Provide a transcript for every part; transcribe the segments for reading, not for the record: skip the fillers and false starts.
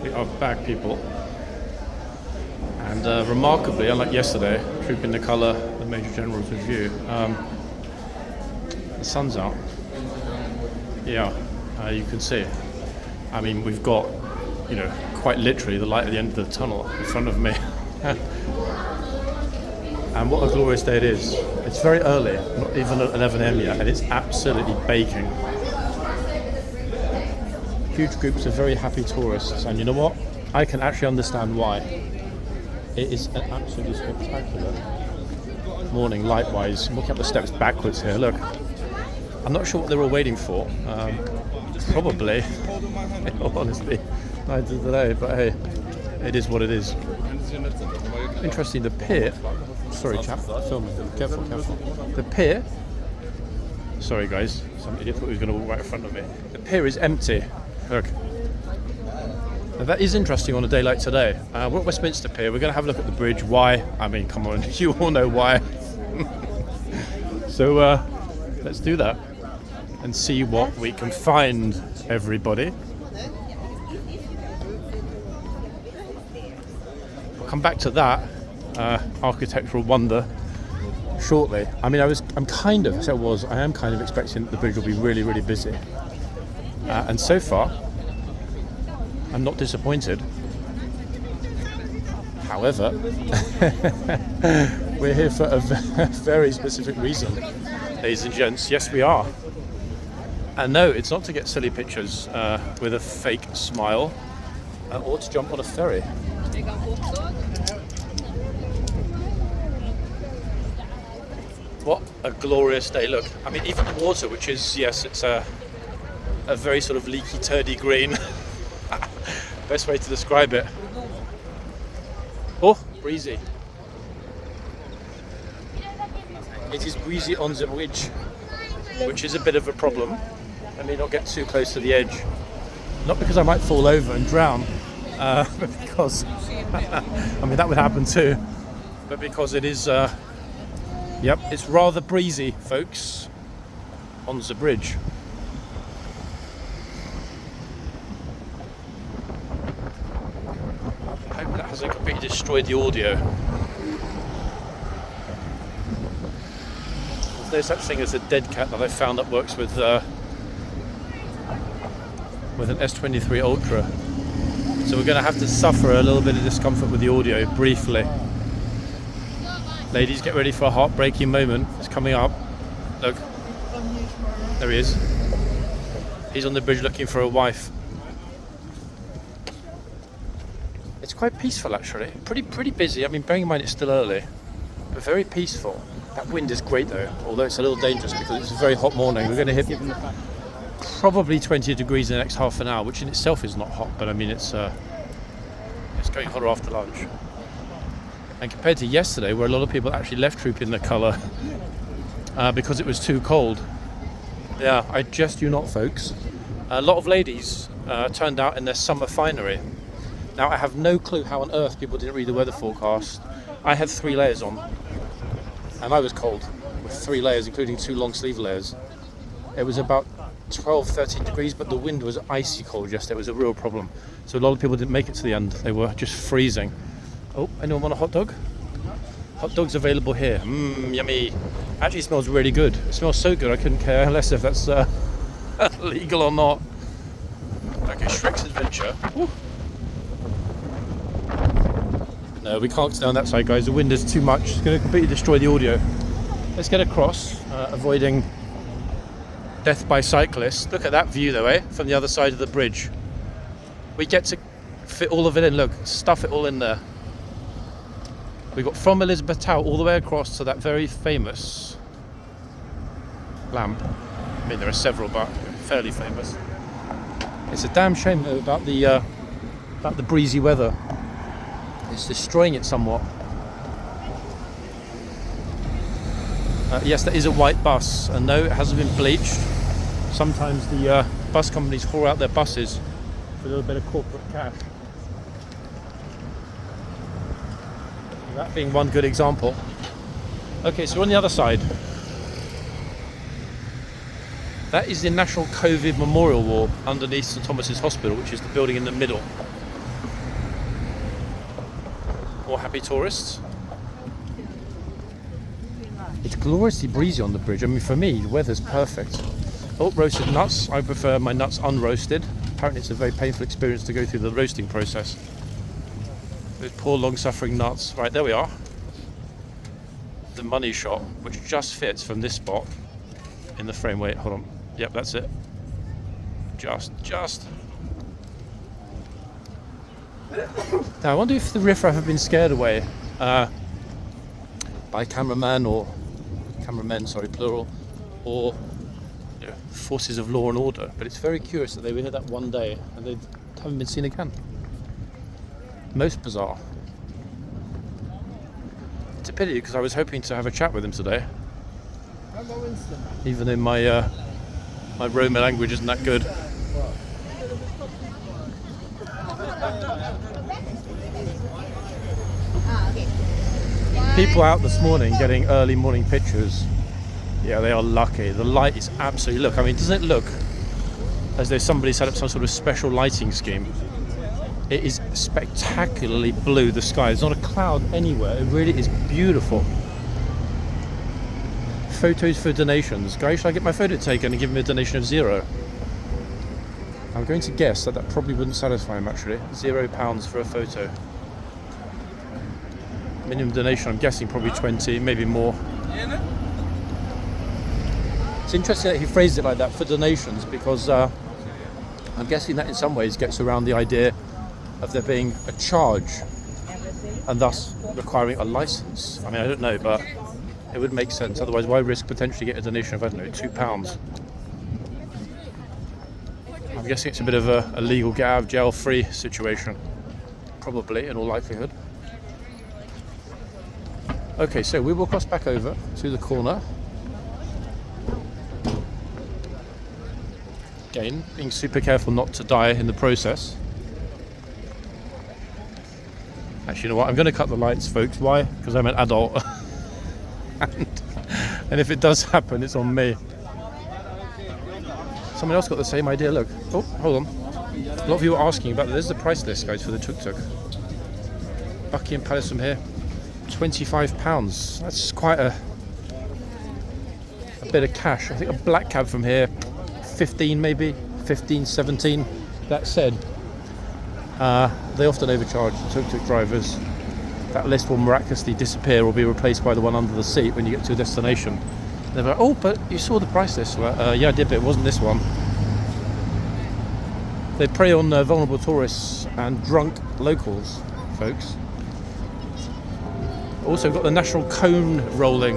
We are back, people. And remarkably, unlike yesterday, trooping the colour, the Major General's review, the sun's out. Yeah, you can see. I mean, we've got, you know, quite literally the light at the end of the tunnel in front of me. And what a glorious day it is. It's very early, not even at 11 AM yet, and it's absolutely baking. Huge groups of very happy tourists, and you know what? I can actually understand why. It is an absolutely spectacular morning light-wise. I'm walking up the steps backwards here, look. I'm not sure what they're all waiting for. Probably, in all honesty, neither do they, but hey, it is what it is. Interesting, the pier, sorry chap, filming, careful. The pier, sorry guys, some idiot thought he was going to walk right in front of me. The pier is empty, look. Now that is interesting on a day like today. We're at Westminster Pier, we're going to have a look at the bridge. Why? I mean, come on, you all know why. So let's do that and see what we can find, everybody. We'll come back to that architectural wonder shortly. I mean, I am kind of expecting that the bridge will be really, really busy. And so far, I'm not disappointed. However, we're here for a very specific reason, ladies and gents. Yes, we are. And no, it's not to get silly pictures with a fake smile or to jump on a ferry. What a glorious day. Look, I mean, even the water, which is, yes, it's a very sort of leaky, turdy green. Best way to describe it. Oh, breezy. It is breezy on the bridge, which is a bit of a problem. Let me not get too close to the edge. Not because I might fall over and drown, but because, I mean, that would happen too, but because it is, yep, it's rather breezy, folks, on the bridge. I hope that hasn't completely destroyed the audio. There's no such thing as a dead cat that I found that works with an S23 Ultra. So we're going to have to suffer a little bit of discomfort with the audio briefly. Ladies, get ready for a heartbreaking moment. It's coming up. Look, there he is. He's on the bridge looking for a wife. It's quite peaceful actually. Pretty busy. I mean, bearing in mind it's still early, but very peaceful. That wind is great though, although it's a little dangerous because it's a very hot morning. We're going to hit probably 20 degrees in the next half an hour, which in itself is not hot, but I mean it's going hotter after lunch. And compared to yesterday, where a lot of people actually left trooping the colour because it was too cold. Yeah, I jest you not, folks. A lot of ladies turned out in their summer finery. Now I have no clue how on earth people didn't read the weather forecast. I had 3 layers on, and I was cold with 3 layers, including 2 long sleeve layers. It was about 12-13 degrees, but the wind was icy cold yesterday. It was a real problem. So a lot of people didn't make it to the end. They were just freezing. Oh, anyone want a hot dog? Hot dogs available here. Mmm, yummy. Actually, it smells really good. It smells so good I couldn't care less if that's legal or not. Okay, Shrek's Adventure. Woo. No, we can't stay on that side, guys. The wind is too much. It's going to completely destroy the audio. Let's get across, avoiding death by cyclists. Look at that view though, eh? From the other side of the bridge. We get to fit all of it in. Look, stuff it all in there. We got from Elizabeth Tower all the way across to that very famous lamp. I mean, there are several, but fairly famous. It's a damn shame though about the breezy weather. It's destroying it somewhat. Yes, there is a white bus, and no, it hasn't been bleached. Sometimes the bus companies haul out their buses for a little bit of corporate cash. That being one good example. Okay, so we're on the other side. That is the National COVID Memorial Wall underneath St Thomas's Hospital, which is the building in the middle. more happy tourists. It's gloriously breezy on the bridge. I mean, for me, the weather's perfect. Oh, roasted nuts. I prefer my nuts unroasted. Apparently it's a very painful experience to go through the roasting process. Those poor long-suffering nuts. Right, there we are. The money shot, which just fits from this spot in the frame. Wait, hold on. Yep, that's it. Just. Now, I wonder if the riffraff have been scared away by cameramen, sorry, plural, or forces of law and order. But it's very curious that they were here that one day and they haven't been seen again. Most bizarre. It's a pity because I was hoping to have a chat with him today. Even though my Roman language isn't that good. People out this morning getting early morning pictures. Yeah, they are lucky. The light is absolutely, look, I mean, doesn't it look as though somebody set up some sort of special lighting scheme? It is spectacularly blue, the sky. There's not a cloud anywhere. It really is beautiful. Photos for donations. Guys, should I get my photo taken and give him a donation of £0? I'm going to guess that probably wouldn't satisfy him, actually. £0 for a photo. Minimum donation, I'm guessing probably 20, maybe more. It's interesting that he phrased it like that, for donations, because I'm guessing that in some ways gets around the idea of there being a charge and thus requiring a license. I mean, I don't know, but it would make sense. Otherwise, why risk potentially getting a donation of, I don't know, £2? I'm guessing it's a bit of a legal get out of jail free situation. Probably, in all likelihood. Okay, so we will cross back over to the corner. Again, being super careful not to die in the process. Actually, you know what? I'm going to cut the lights, folks. Why? Because I'm an adult. and if it does happen, it's on me. Someone else got the same idea. Look. Oh, hold on. A lot of you are asking about this. There's the price list, guys, for the tuk-tuk. Buckingham Palace from here. £25. That's quite a bit of cash. I think a black cab from here, 15 maybe, 15, 17. That said, they often overcharge tuk-tuk drivers. That list will miraculously disappear or be replaced by the one under the seat when you get to a destination. They're like, oh, but you saw the price list. Well, yeah, I did, but it wasn't this one. They prey on vulnerable tourists and drunk locals, folks. Also got the national cone rolling.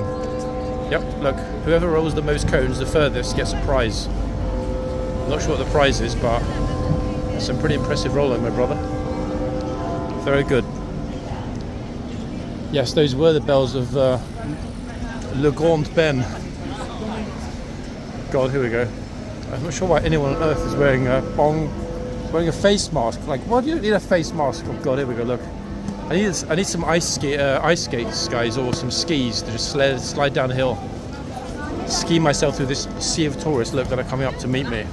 Yep, look, whoever rolls the most cones the furthest gets a prize. I'm not sure what the prize is, but some pretty impressive rolling, my brother. Very good. Yes, those were the bells of Le Grand Ben. God, here we go. I'm not sure why anyone on earth is wearing a face mask. Like, why do you need a face mask? Oh God, here we go. Look, I need some ice skates, guys, or some skis to just slide down a hill. Ski myself through this sea of tourists. Look, that are coming up to meet me.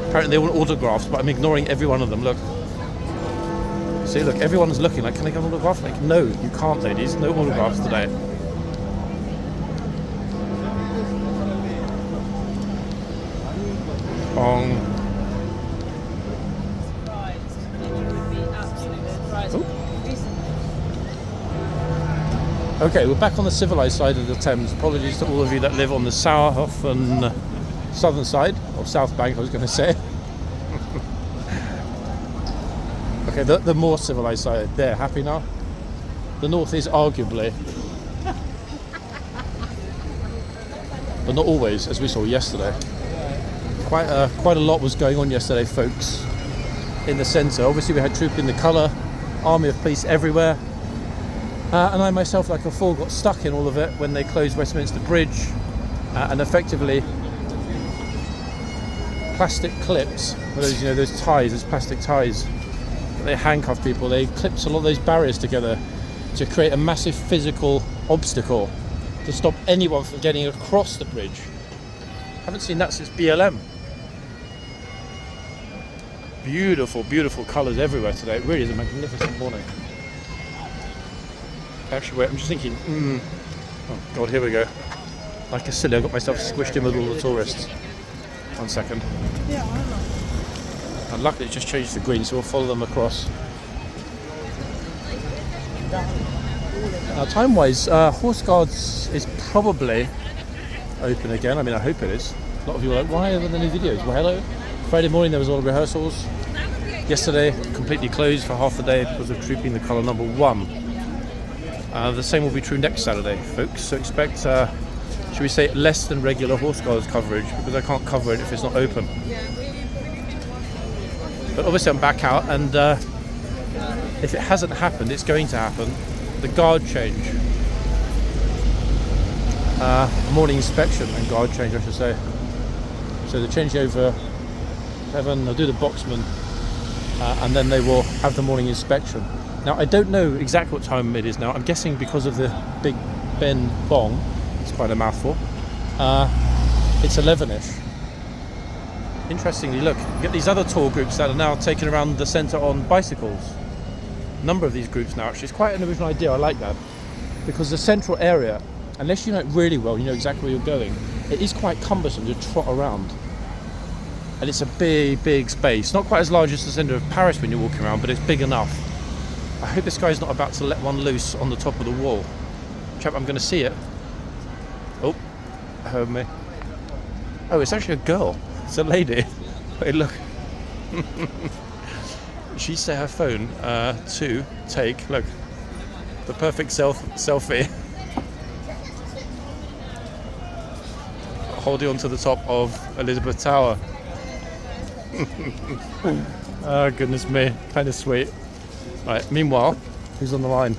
Apparently they want autographs, but I'm ignoring every one of them. Look. See, look, everyone's looking like, can I get an autograph? Like, no, you can't, ladies. No autographs today. Bong. Okay, we're back on the civilised side of the Thames. Apologies to all of you that live on the south and southern side, or South Bank, I was going to say. Okay, the more civilised side. There, happy now? The north is arguably, but not always, as we saw yesterday. Quite a lot was going on yesterday, folks, in the centre. Obviously, we had troop in the colour, army of police everywhere. And I myself, like a fool, got stuck in all of it when they closed Westminster Bridge and effectively plastic clips, those, you know, those ties, those plastic ties, they handcuff people. They clipped a lot of those barriers together to create a massive physical obstacle to stop anyone from getting across the bridge. Haven't seen that since BLM. Beautiful, beautiful colours everywhere today. It really is a magnificent morning. Actually, wait, I'm just thinking, oh god, here we go. Like a silly, I got myself squished in with all the tourists. 1 second. And luckily it just changed the green, so we'll follow them across. Now time-wise, horseguards is probably open again. I mean, I hope it is. A lot of you are like, why are there any videos? Well, hello. Friday morning there was all the rehearsals. Yesterday, completely closed for half the day because of Trooping the Colour number 1. The same will be true next Saturday, folks. So expect, should we say, less than regular horseguards coverage, because I can't cover it if it's not open. But obviously I'm back out, and if it hasn't happened, it's going to happen. The guard change. Morning inspection and guard change, I should say. So the changeover, they'll do the boxman, and then they will have the morning inspection. Now I don't know exactly what time it is now. I'm guessing because of the Big Ben Bong, it's quite a mouthful, it's 11ish. Interestingly, look, you get these other tour groups that are now taking around the centre on bicycles. A number of these groups now, actually. It's quite an original idea, I like that. Because the central area, unless you know it really well, you know exactly where you're going, it is quite cumbersome to trot around. And it's a big, big space. Not quite as large as the centre of Paris when you're walking around, but it's big enough. I hope this guy's not about to let one loose on the top of the wall. Chap, I'm going to see it. Oh, heard me. Oh, it's actually a girl. It's a lady. Wait, look. She set her phone to take, look, the perfect selfie. Holding on to the top of Elizabeth Tower. Oh, goodness me. Kind of sweet. Right, meanwhile, who's on the line?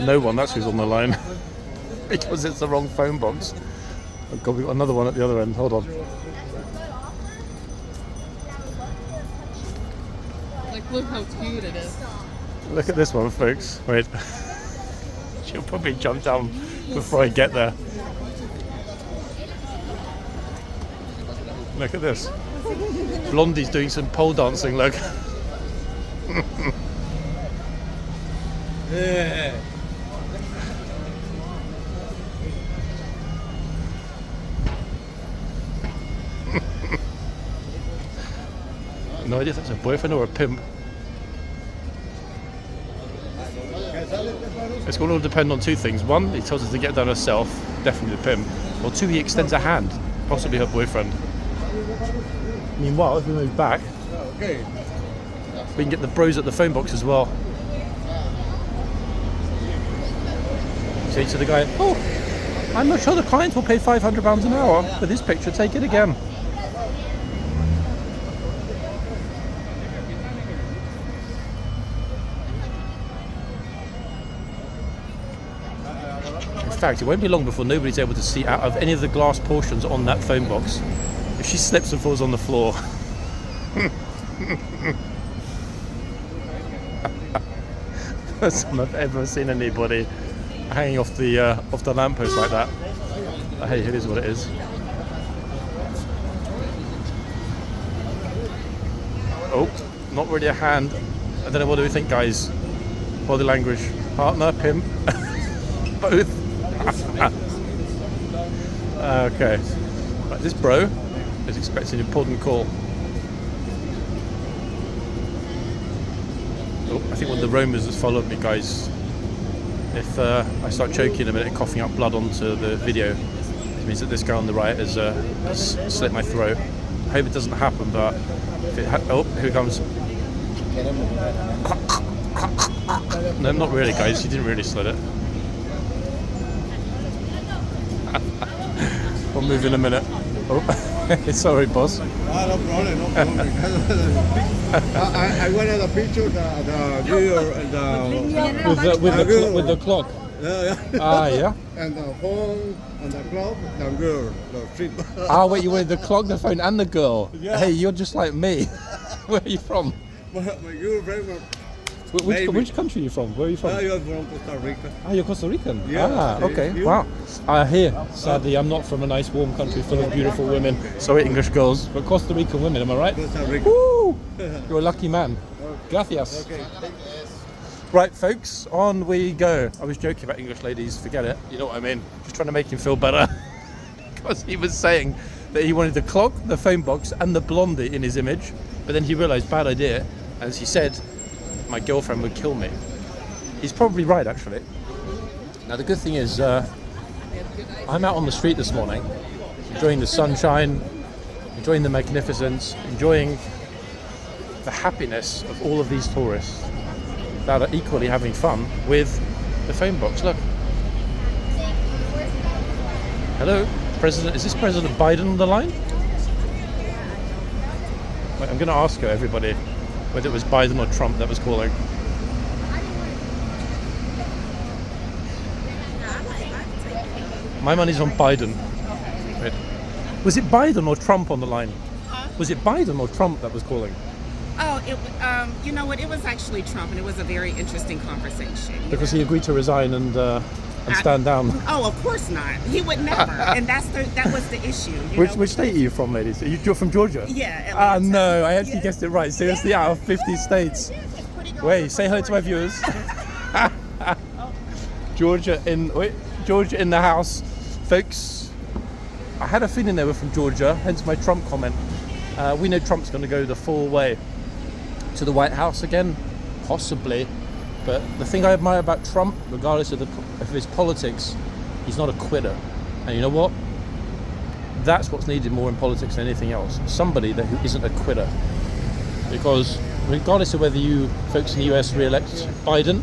No one, that's who's on the line. Because it's the wrong phone box. Oh god, we've got another one at the other end. Hold on. Like, look how cute it is. Look at this one, folks. Wait. She'll probably jump down before I get there. Look at this. Blondie's doing some pole dancing, look. Yeah. No idea if that's a boyfriend or a pimp. It's going to all depend on two things. One, he tells us to get down herself, definitely the pimp. Or two, he extends a hand, possibly her boyfriend. Meanwhile, if we move back, we can get the bros at the phone box as well. Say to the guy, oh, I'm not sure the client will pay £500 an hour for this picture, take it again. In fact, it won't be long before nobody's able to see out of any of the glass portions on that phone box. If she slips and falls on the floor. First time I've ever seen anybody hanging off the lamppost like that. But hey, it is what it is. Oh, not really a hand. I don't know, what do we think, guys? Body language, partner, pimp, both. Okay, right, this bro is expecting an important call. Oh, I think one of the roamers has followed me, guys. If I start choking in a minute and coughing up blood onto the video, it means that this guy on the right has slit my throat. I hope it doesn't happen, but if it oh, here it comes. No, not really, guys. He didn't really slit it. We'll move in a minute. Oh, sorry, boss. No problem, no problem. I wanted a picture of the girl and with the clock. Ah, yeah. And the phone and the clock, the girl, the trip. Ah, wait, you wanted the clock, the phone, and the girl. Yeah. Hey, you're just like me. Where are you from? My girlfriend was Maybe. Which country are you from? Where are you from? You're from Costa Rica. Ah, you're Costa Rican? Yeah. Ah, okay. You? Wow. Here, sadly, I'm not from a nice warm country full of beautiful women. Sorry, English girls. But Costa Rican women, am I right? Costa Rica. Woo! You're a lucky man. Gracias. Okay. Right, folks, on we go. I was joking about English ladies, forget it. You know what I mean? Just trying to make him feel better. Because he was saying that he wanted the clock, the phone box, and the blondie in his image. But then he realised, bad idea. As he said, my girlfriend would kill me. He's probably right, actually. Now, the good thing is, I'm out on the street this morning, enjoying the sunshine, enjoying the magnificence, enjoying the happiness of all of these tourists that are equally having fun with the phone box. Look. Hello, President. Is this President Biden on the line? Wait, I'm going to ask her, everybody, whether it was Biden or Trump that was calling. My money's on Biden. Wait. Was it Biden or Trump on the line? Was it Biden or Trump that was calling? Oh, you know what? It was actually Trump, and it was a very interesting conversation. Because he agreed to resign and stand down. Oh, of course not. He would never, and that was the issue. Which state are you from, ladies? You're from Georgia? Yeah. Ah, no, I actually guessed it right. Seriously, out of 50 states. Wait, say hello to my viewers. Georgia in the house, folks. I had a feeling they were from Georgia, hence my Trump comment. We know Trump's going to go the full way to the White House again, possibly. But the thing I admire about Trump, regardless of his politics, he's not a quitter. And you know what? That's what's needed more in politics than anything else. Somebody who isn't a quitter. Because regardless of whether you folks in the US re-elect Biden,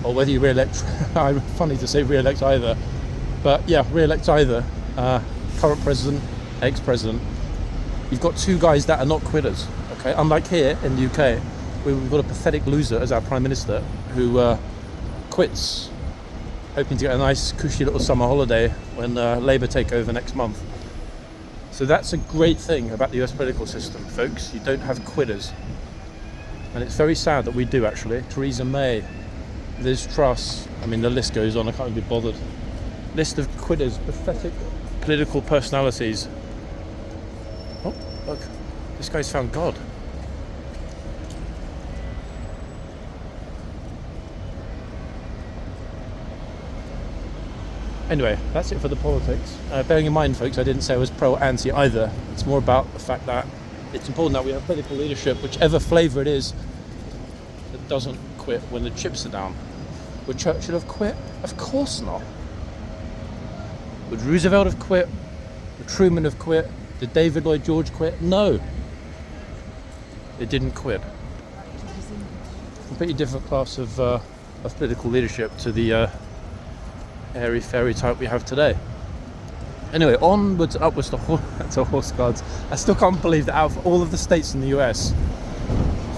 or whether you re-elect, I'm funny to say re-elect either, but yeah, re-elect either, current president, ex-president, you've got two guys that are not quitters, okay? Unlike here in the UK, we've got a pathetic loser as our Prime Minister who quits, hoping to get a nice cushy little summer holiday when Labour take over next month. So that's a great thing about the US political system, folks. You don't have quitters. And it's very sad that we do, actually. Theresa May, Liz Truss, I mean, the list goes on, I can't even be bothered. List of quitters, pathetic political personalities. Oh, look, this guy's found God. Anyway, that's it for the politics. Bearing in mind, folks, I didn't say I was pro or anti either. It's more about the fact that it's important that we have political leadership, whichever flavour it is, that doesn't quit when the chips are down. Would Churchill have quit? Of course not. Would Roosevelt have quit? Would Truman have quit? Did David Lloyd George quit? No. They didn't quit. Completely different class of political leadership to the airy fairy type we have today. Anyway, onwards and upwards to horse guards. I still can't believe that out of all of the states in the US,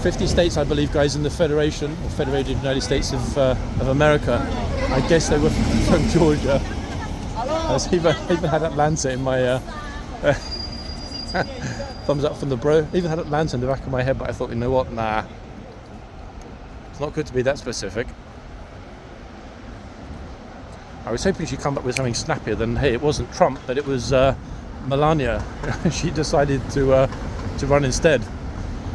50 states, I believe, guys, in the Federation, or Federated United States of America, I guess they were from Georgia. I even had Atlanta in my thumbs up from the bro. Even had Atlanta in the back of my head, but I thought, you know what, nah. It's not good to be that specific. I was hoping she'd come up with something snappier than, hey, it wasn't Trump, but it was Melania. She decided to run instead.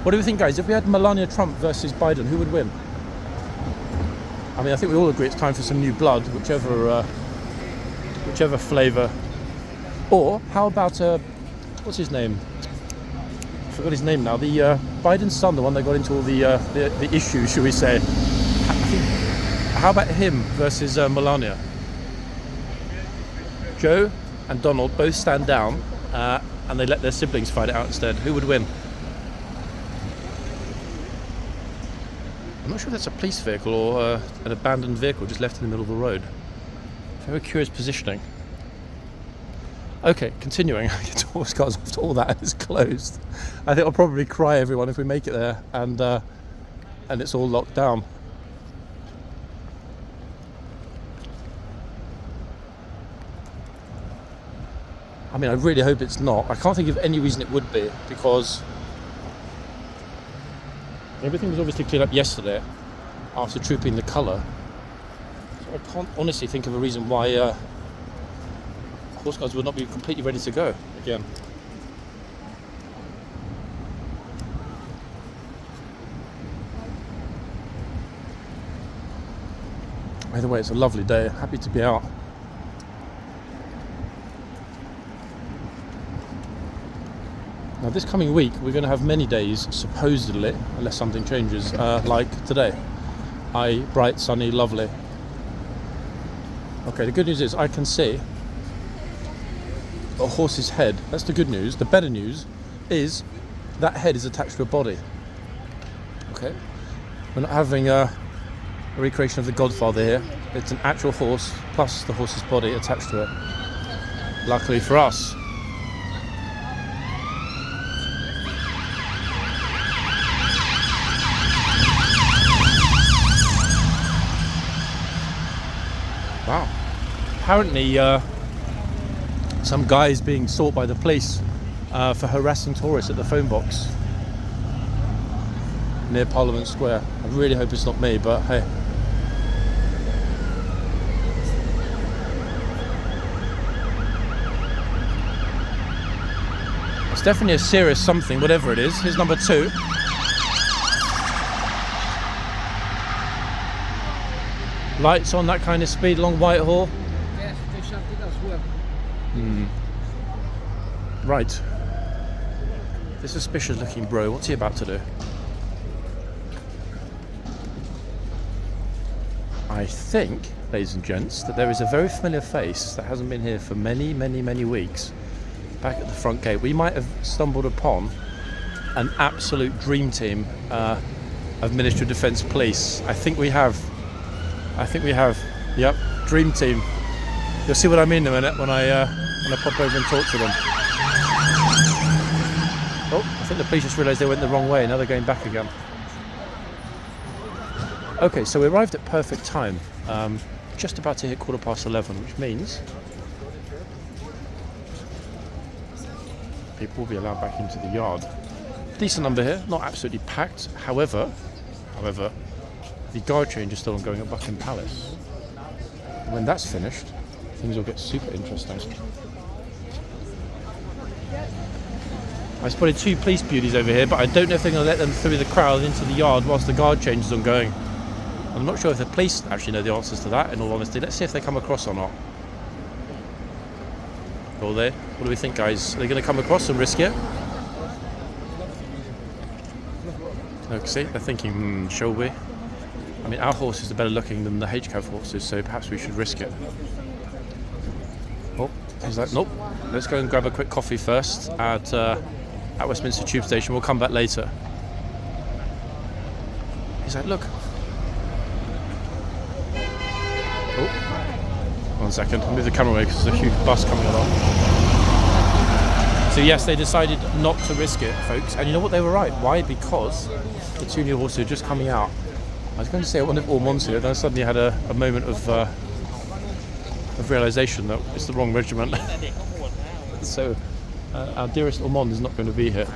What do you think, guys? If we had Melania Trump versus Biden, who would win? I mean, I think we all agree it's time for some new blood, whichever flavour. Or how about what's his name? I forgot his name now. The Biden's son, the one that got into all the issues, should we say? How about him versus Melania? Joe and Donald both stand down, and they let their siblings fight it out instead. Who would win? I'm not sure if that's a police vehicle or an abandoned vehicle just left in the middle of the road. Very curious positioning. Okay, continuing. Horse guards after all that is closed. I think I'll probably cry, everyone, if we make it there and it's all locked down. I mean, I really hope it's not. I can't think of any reason it would be, because everything was obviously cleared up yesterday. after trooping the colour. So I can't honestly think of a reason why horse guards would not be completely ready to go again. Either way, it's a lovely day. Happy to be out. Now this coming week we're going to have many days, supposedly, unless something changes, like today. Bright, sunny, lovely. Okay, the good news is I can see a horse's head. That's the good news. The better news is that head is attached to a body. Okay, we're not having a recreation of The Godfather here. It's an actual horse plus the horse's body attached to it. Luckily for us. Wow. Apparently some guy is being sought by the police for harassing tourists at the phone box near Parliament Square. I really hope it's not me, but hey. It's definitely a serious something, whatever it is. Here's number 2. Lights on that kind of speed along Whitehall. Yes, they shut it as well. Right. This suspicious looking bro, what's he about to do? I think, ladies and gents, that there is a very familiar face that hasn't been here for many, many, many weeks. Back at the front gate. We might have stumbled upon an absolute dream team of Ministry of Defence Police. I think we have. Yep, dream team. You'll see what I mean in a minute when I pop over and talk to them. Oh, I think the police just realised they went the wrong way. Now they're going back again. Okay, so we arrived at perfect time. Just about to hit 11:15, which means people will be allowed back into the yard. Decent number here, not absolutely packed. However, the guard change is still ongoing at Buckingham Palace. And when that's finished, things will get super interesting. I spotted 2 police beauties over here, but I don't know if they're going to let them through the crowd into the yard whilst the guard change is ongoing. I'm not sure if the police actually know the answers to that, in all honesty. Let's see if they come across or not. Will they? What do we think, guys? Are they going to come across and risk it? Okay, see, they're thinking, shall we? I mean, our horses are better looking than the HCAV horses, so perhaps we should risk it. Oh, he's like, nope. Let's go and grab a quick coffee first at Westminster Tube Station. We'll come back later. He's like, look. Oh, 1 second. I'll move the camera away because there's a huge bus coming along. So yes, they decided not to risk it, folks. And you know what? They were right. Why? Because the 2 new horses are just coming out. I was going to say I wonder if Ormonde's here, then I suddenly had a moment of realisation that it's the wrong regiment. So our dearest Ormonde is not going to be here.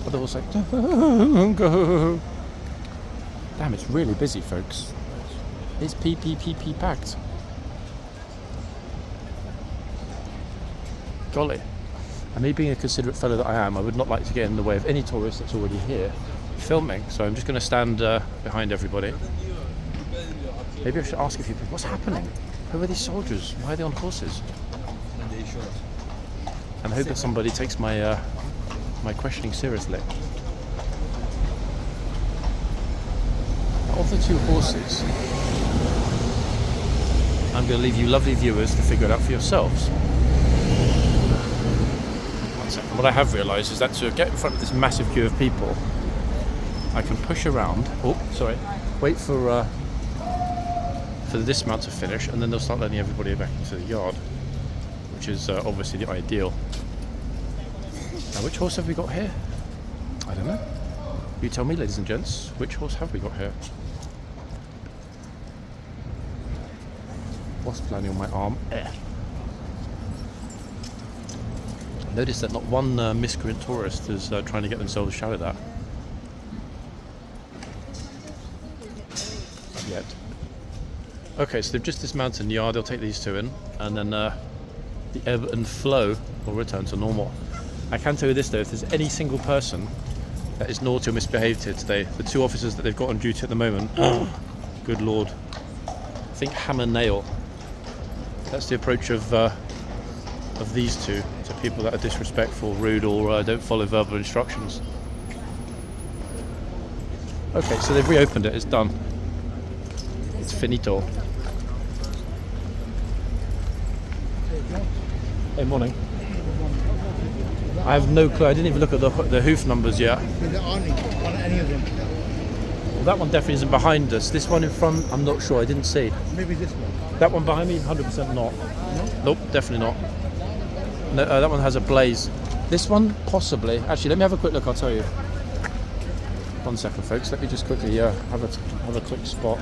But they're all like, don't go. Damn, it's really busy, folks. It's PPPP packed. Golly. And me being a considerate fellow that I am, I would not like to get in the way of any tourist that's already here filming, so I'm just going to stand behind everybody. Maybe I should ask a few people, what's happening? Who are these soldiers? Why are they on horses? And I hope that somebody takes my my questioning seriously. Of the 2 horses, I'm going to leave you lovely viewers to figure it out for yourselves. One second. What I have realised is that to get in front of this massive queue of people, I can push around. Oh, sorry. Wait for the dismount to finish, and then they'll start letting everybody back into the yard, which is obviously the ideal. Now, which horse have we got here? I don't know. You tell me, ladies and gents. Which horse have we got here? Wasp landing on my arm. Notice that not one miscreant tourist is trying to get themselves shouted at. Okay, so they've just dismantled the yard. They'll take these two in, and then the ebb and flow will return to normal. I can tell you this though, if there's any single person that is naughty or misbehaved here today, the 2 officers that they've got on duty at the moment, good lord, think hammer nail. That's the approach of these two to people that are disrespectful, rude, or don't follow verbal instructions. Okay, so they've reopened it. It's done. It's finito. Hey, morning. I have no clue. I didn't even look at the hoof numbers yet. Is it on any of them? Well, that one definitely isn't behind us. This one in front, I'm not sure. I didn't see. Maybe this one. That one behind me, 100% not. Nope, definitely not. No, that one has a blaze. This one, possibly. Actually, let me have a quick look. I'll tell you. 1 second, folks. Let me just quickly have a quick spot.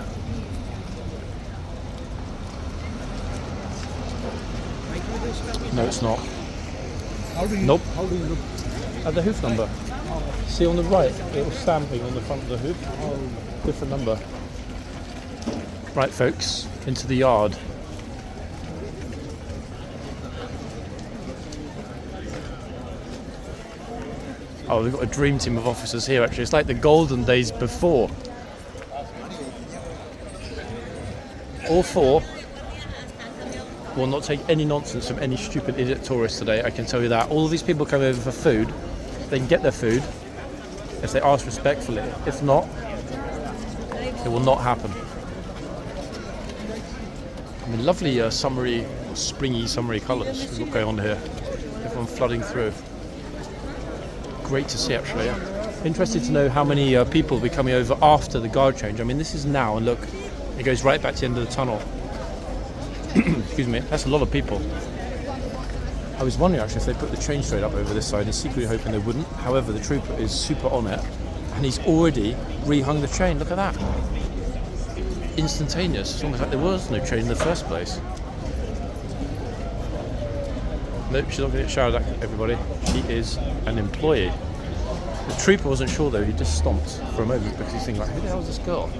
No, it's not. Nope. How do you look? At the hoof number. See on the right, it was stamping on the front of the hoof. Different number. Right, folks, into the yard. Oh, we've got a dream team of officers here actually. It's like the golden days before. All 4 will not take any nonsense from any stupid idiot tourist today, I can tell you that. All of these people come over for food. They can get their food if they ask respectfully. If not, it will not happen. I mean, lovely summery, springy colours is what going on here. Everyone flooding through. Great to see actually. Interested to know how many people will be coming over after the guard change. I mean, this is now, and look, it goes right back to the end of the tunnel. Excuse me, that's a lot of people. I was wondering actually if they put the train straight up over this side and secretly hoping they wouldn't. However, the trooper is super on it and he's already rehung the chain. Look at that. Instantaneous. It's almost like there was no chain in the first place. Nope, she's not going to get shouted at, everybody. She is an employee. The trooper wasn't sure though, he just stomped for a moment because he's thinking like, who the hell is this girl?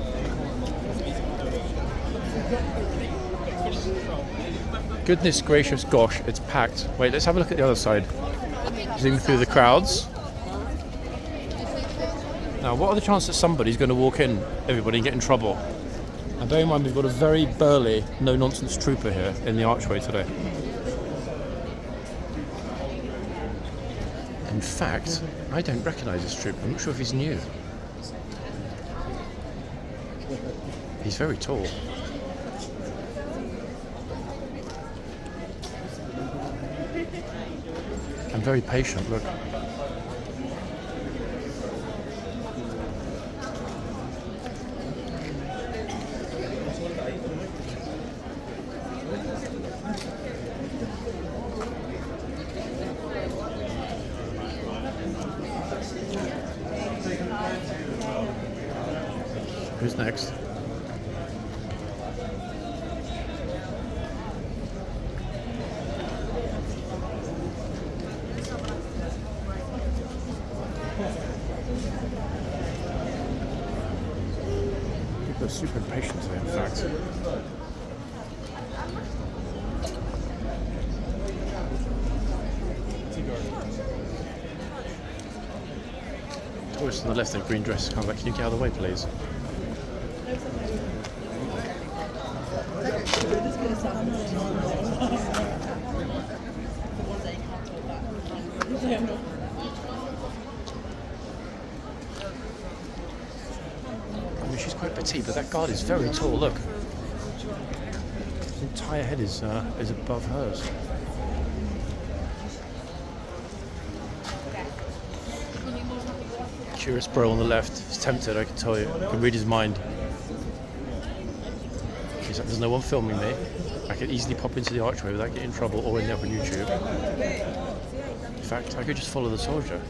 Goodness gracious gosh, it's packed. Wait, let's have a look at the other side. Zoom through the crowds. Now, what are the chances that somebody's going to walk in, everybody, and get in trouble? And bear in mind, we've got a very burly, no-nonsense trooper here in the archway today. In fact, I don't recognise this trooper. I'm not sure if he's new. He's very tall. And very patient, look. Who's next? People are super impatient today, in fact. Tourist on the left in green dress comes back. Can you get out of the way, please? I mean, she's quite petite, but that guard is very tall. Look, his entire head is above hers. Curious bro on the left. He's tempted, I can tell you. I can read his mind. He's like, there's no one filming me. I could easily pop into the archway without getting in trouble or end up on YouTube. In fact, I could just follow the soldier.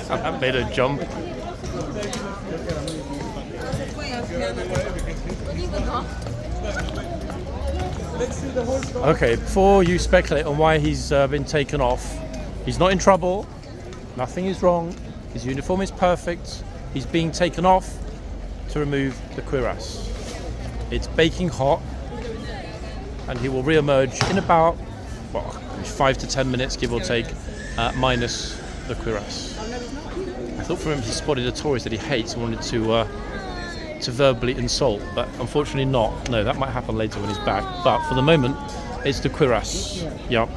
That made a jump. Okay, before you speculate on why he's been taken off, he's not in trouble. Nothing is wrong. His uniform is perfect. He's being taken off to remove the cuirass. It's baking hot, and he will re-emerge in about 5 to 10 minutes, give or take, minus the cuirass. I thought for him he spotted a tourist that he hates and wanted to verbally insult, but unfortunately not. No, that might happen later when he's back. But for the moment, it's the cuirass. Yep.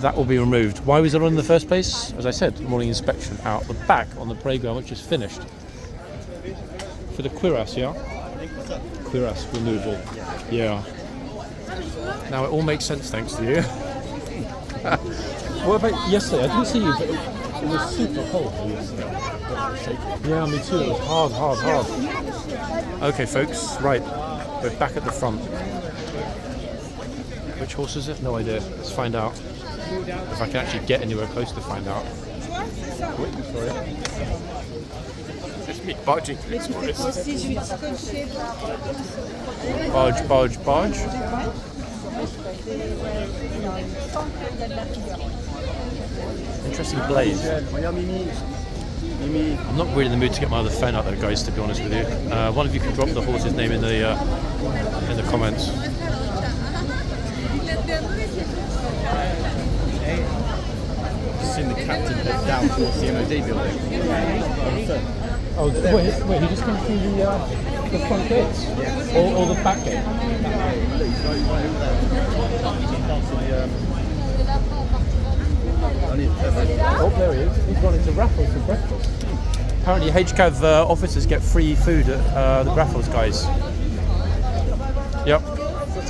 That will be removed. Why was it on in the first place? As I said, morning inspection out the back on the parade ground, which is finished. For the cuirass, yeah? Cuirass removal. Yeah. Now it all makes sense thanks to you. What about yesterday? I didn't see you, but it was super cold yesterday. Yeah, me too. It was hard. Okay, folks. Right. We're back at the front. Which horse is it? No idea. Let's find out. If I can actually get anywhere close to find out. Wait, sorry. It's me barging through this forest. Barge. Interesting blade. I'm not really in the mood to get my other phone out there, guys, to be honest with you. One of you can drop the horse's name in the comments. Seen the captain head down towards the MOD building. Oh, wait, he just came through the front gates? Or the back gate? Oh, there he is. He's gone into Raffles for breakfast. Apparently HCAV officers get free food at the Raffles, guys. Yep.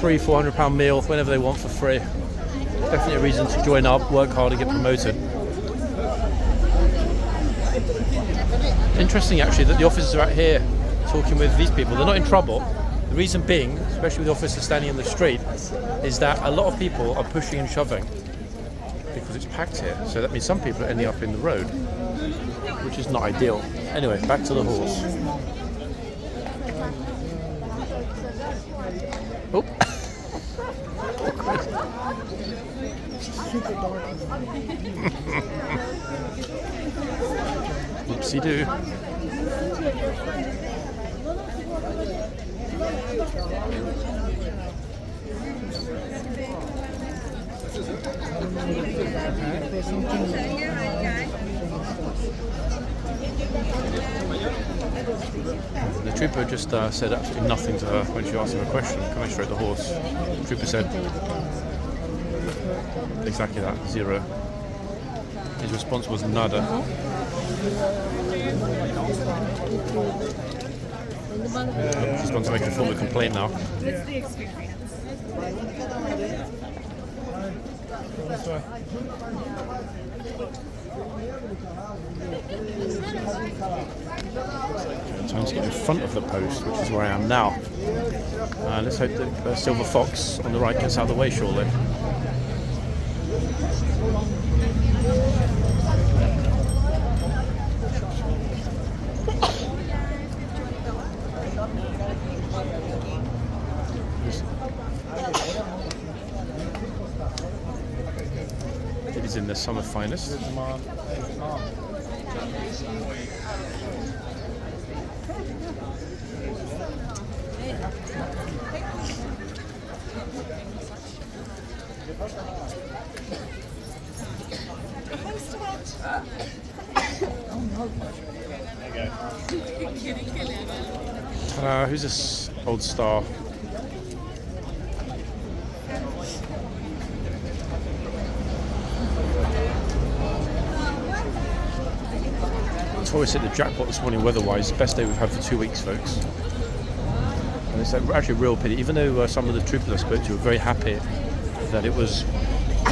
£300-400 meal whenever they want for free. Definitely a reason to join up, work hard and get promoted. Interesting actually that the officers are out here talking with these people. They're not in trouble. The reason being, especially with the officers standing in the street, is that a lot of people are pushing and shoving because it's packed here. So that means some people are ending up in the road, which is not ideal. Anyway, back to the horse. Oh. Whoopsie-doo. The trooper just said absolutely nothing to her when she asked him a question. Can I stroke the horse? The trooper said exactly that, 0. His response was nada. She's gone to make a formal complaint now. What's the experience? Time to get in front of the post, which is where I am now. Let's hope that Silver Fox on the right gets out of the way shortly. It is in the summer finest. Who's this old star? Tourists hit the jackpot this morning weather-wise. Best day we've had for 2 weeks, folks. And it's actually a real pity, even though some of the troopers I spoke to were very happy that it was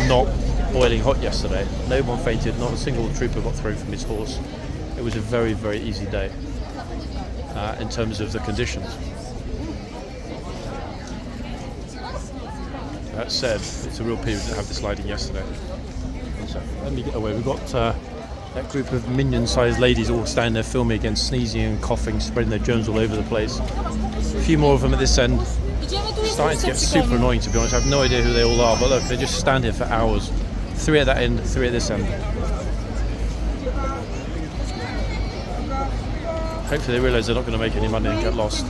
not boiling hot yesterday. No one fainted, not a single trooper got thrown from his horse. It was a very, very easy day in terms of the conditions. That said, it's a real pity we didn't have this lighting yesterday. So let me get away. We've got That group of minion-sized ladies all standing there filming again, sneezing and coughing, spreading their germs all over the place. A few more of them at this end. Starting to get super annoying, to be honest. I have no idea who they all are, but look, they just stand here for hours. 3 at that end, 3 at this end. Hopefully they realise they're not going to make any money and get lost.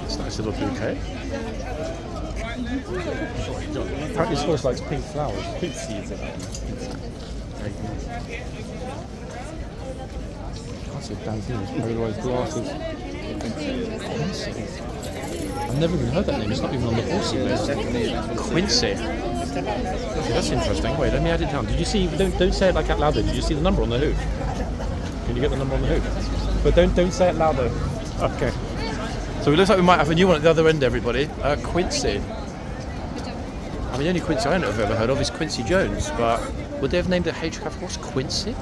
It's a nice little bouquet. Apparently this horse likes pink flowers. Pink seeds in it. Can't see a damn thing. It's polarised glasses. I've never even heard that name. It's not even on the horsey list. Quincy. Okay, that's interesting. Wait, let me add it down. Did you see? Don't say it like out loud. Did you see the number on the hoof? Can you get the number on the hoof? But don't say it louder. Okay. So it looks like we might have a new one at the other end, everybody. Quincy. I mean, the only Quincy I know I've ever heard of is Quincy Jones, but would they have named a H-Calf horse Quincy?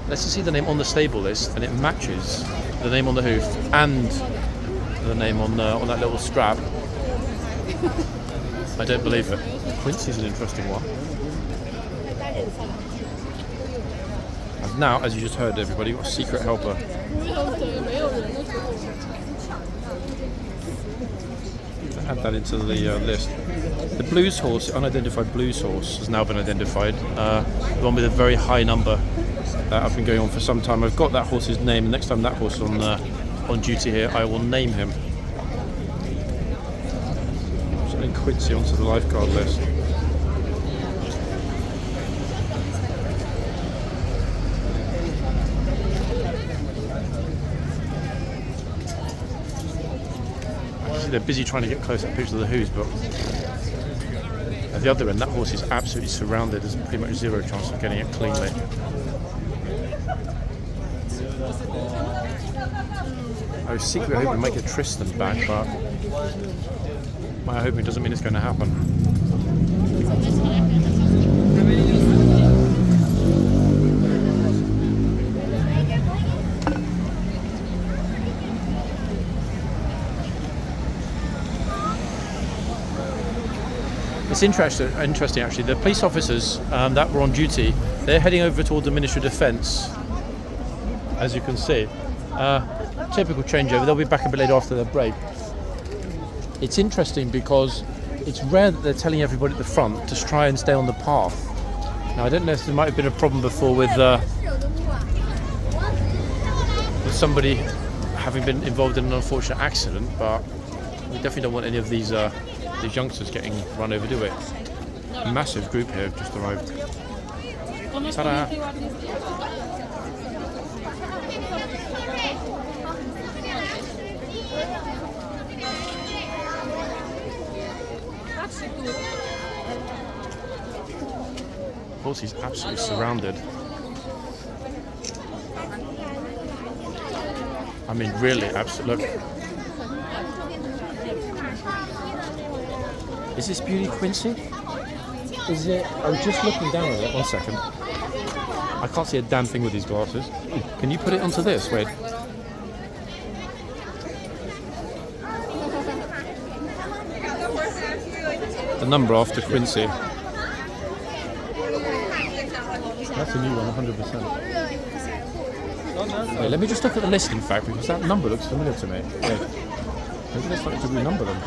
Let's just see the name on the stable list, and it matches the name on the hoof and the name on that little strap. I don't believe it. Quincy's an interesting one. And now, as you just heard, everybody, you've got a secret helper. Add that into the list. The blues horse, unidentified blues horse, has now been identified. The one with a very high number that I've been going on for some time. I've got that horse's name. Next time that horse on duty here, I will name him. So adding Quincy onto the lifeguard list. They're busy trying to get close-up pictures of the hooves, but at the other end, that horse is absolutely surrounded. There's pretty much zero chance of getting it cleanly. I was secretly hoping we might get Tristan back, but my hoping doesn't mean it's going to happen. It's interesting actually. The police officers that were on duty, they're heading over toward the Ministry of Defence, as you can see. Typical changeover. They'll be back a bit later after their break. It's interesting because it's rare that they're telling everybody at the front to try and stay on the path. Now I don't know if there might have been a problem before with somebody having been involved in an unfortunate accident, but we definitely don't want any of these youngsters getting run over, do we? A massive group here have just arrived. Ta-da! Horse is absolutely surrounded. I mean, really, absolutely. Look. Is this Beauty Quincy? Is it? I was just looking down at it. 1 second. I can't see a damn thing with these glasses. Can you put it onto this? Wait. The number after Quincy. That's a new one, 100%. Wait, let me just look at the list, in fact, because that number looks familiar to me. Wait. Maybe they're starting to renumber them.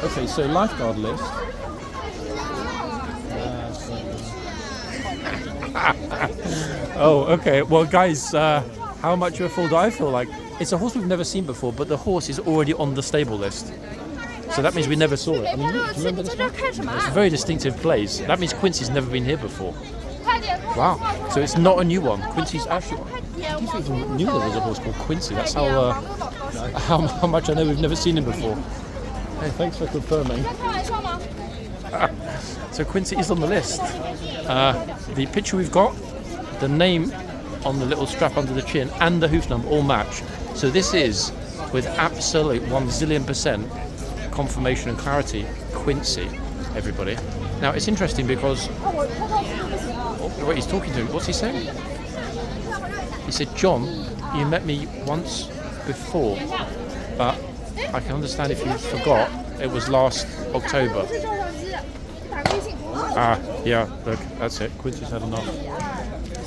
Okay, so lifeguard list. Oh, okay. Well, guys, how much of a fool do I feel like? It's a horse we've never seen before, but the horse is already on the stable list. So that means we never saw it. I mean, do you remember this one? It's a very distinctive place. That means Quincy's never been here before. Wow. So it's not a new one. Quincy's actually... I didn't even knew there was a horse called Quincy. That's how much I know we've never seen him before. Hey, thanks for confirming. So Quincy is on the list. The picture we've got, the name on the little strap under the chin, and the hoof number all match. So this is, with absolute 1 zillion %, confirmation and clarity, Quincy, everybody. Now it's interesting because wait, he's talking to him. What's he saying? He said, John, you met me once before, but I can understand if you forgot, it was last October. Ah, yeah, look, that's it. Quincy's had enough.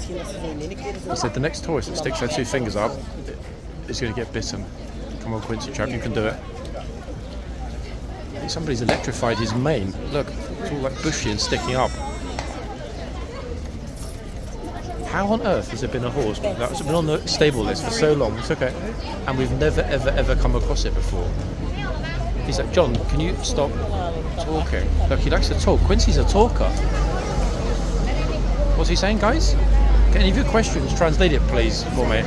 He said the next tourist that sticks their 2 fingers up is going to get bitten. Come on, Quincy chap, you can do it. I think somebody's electrified his mane. Look, it's all like bushy and sticking up. How on earth has there been a horse that's been on the stable list for so long? It's okay. And we've never, ever, ever come across it before. He's like, John, can you stop talking? Look, he likes to talk. Quincy's a talker. What's he saying, guys? Can any of your questions translate it, please, for me?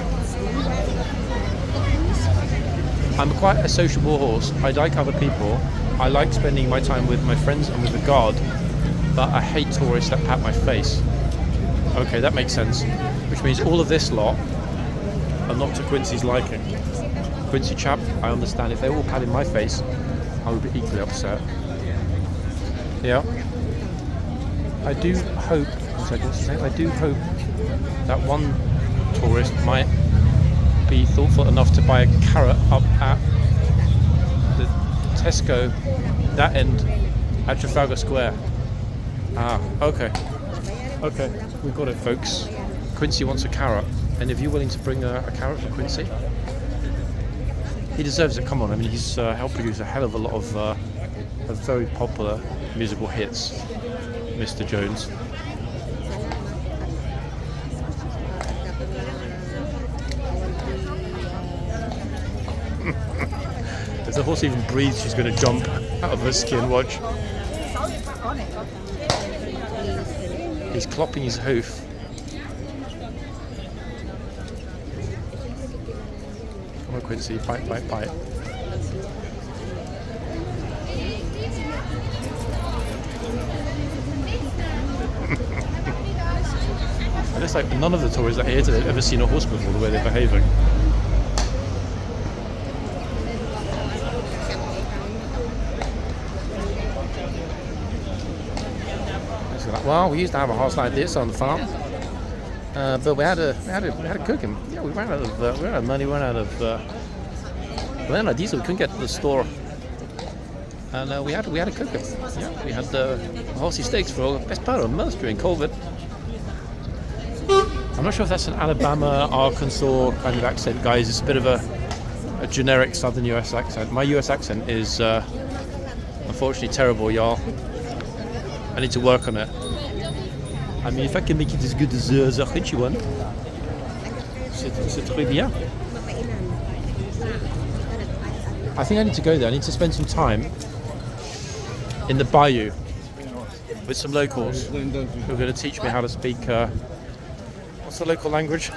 I'm quite a sociable horse. I like other people. I like spending my time with my friends and with the guard, but I hate tourists that pat my face. Okay, that makes sense. Which means all of this lot are not to Quincy's liking. Quincy chap, I understand. If they all patted my face, I would be equally upset. Yeah. I do hope, I do hope that one tourist might be thoughtful enough to buy a carrot up at the Tesco, that end, at Trafalgar Square. Ah, okay. Okay, we've got it, folks. Quincy wants a carrot. And if you're willing to bring a carrot for Quincy, he deserves it. Come on, I mean, he's helped produce a hell of a lot of very popular musical hits, Mr. Jones. If the horse even breathes, she's going to jump out of her skin. Watch. He's clopping his hoof. Come on, Quincy, bite, bite, bite. And it's like none of the tourists that are here today have ever seen a horse before, the way they're behaving. Well, we used to have a horse like this on the farm, but we had to cook him. Yeah, we ran out of money, we ran out of diesel. We couldn't get to the store, and we had to cook him. Yeah, we had horsey steaks for the best part of a month during COVID. I'm not sure if that's an Alabama, Arkansas kind of accent, guys. It's a bit of a generic Southern US accent. My US accent is unfortunately terrible, y'all. I need to work on it. I mean, if I can make it as good as the French one, c'est très bien. I think I need to go there. I need to spend some time in the bayou with some locals who are going to teach me how to speak. What's the local language?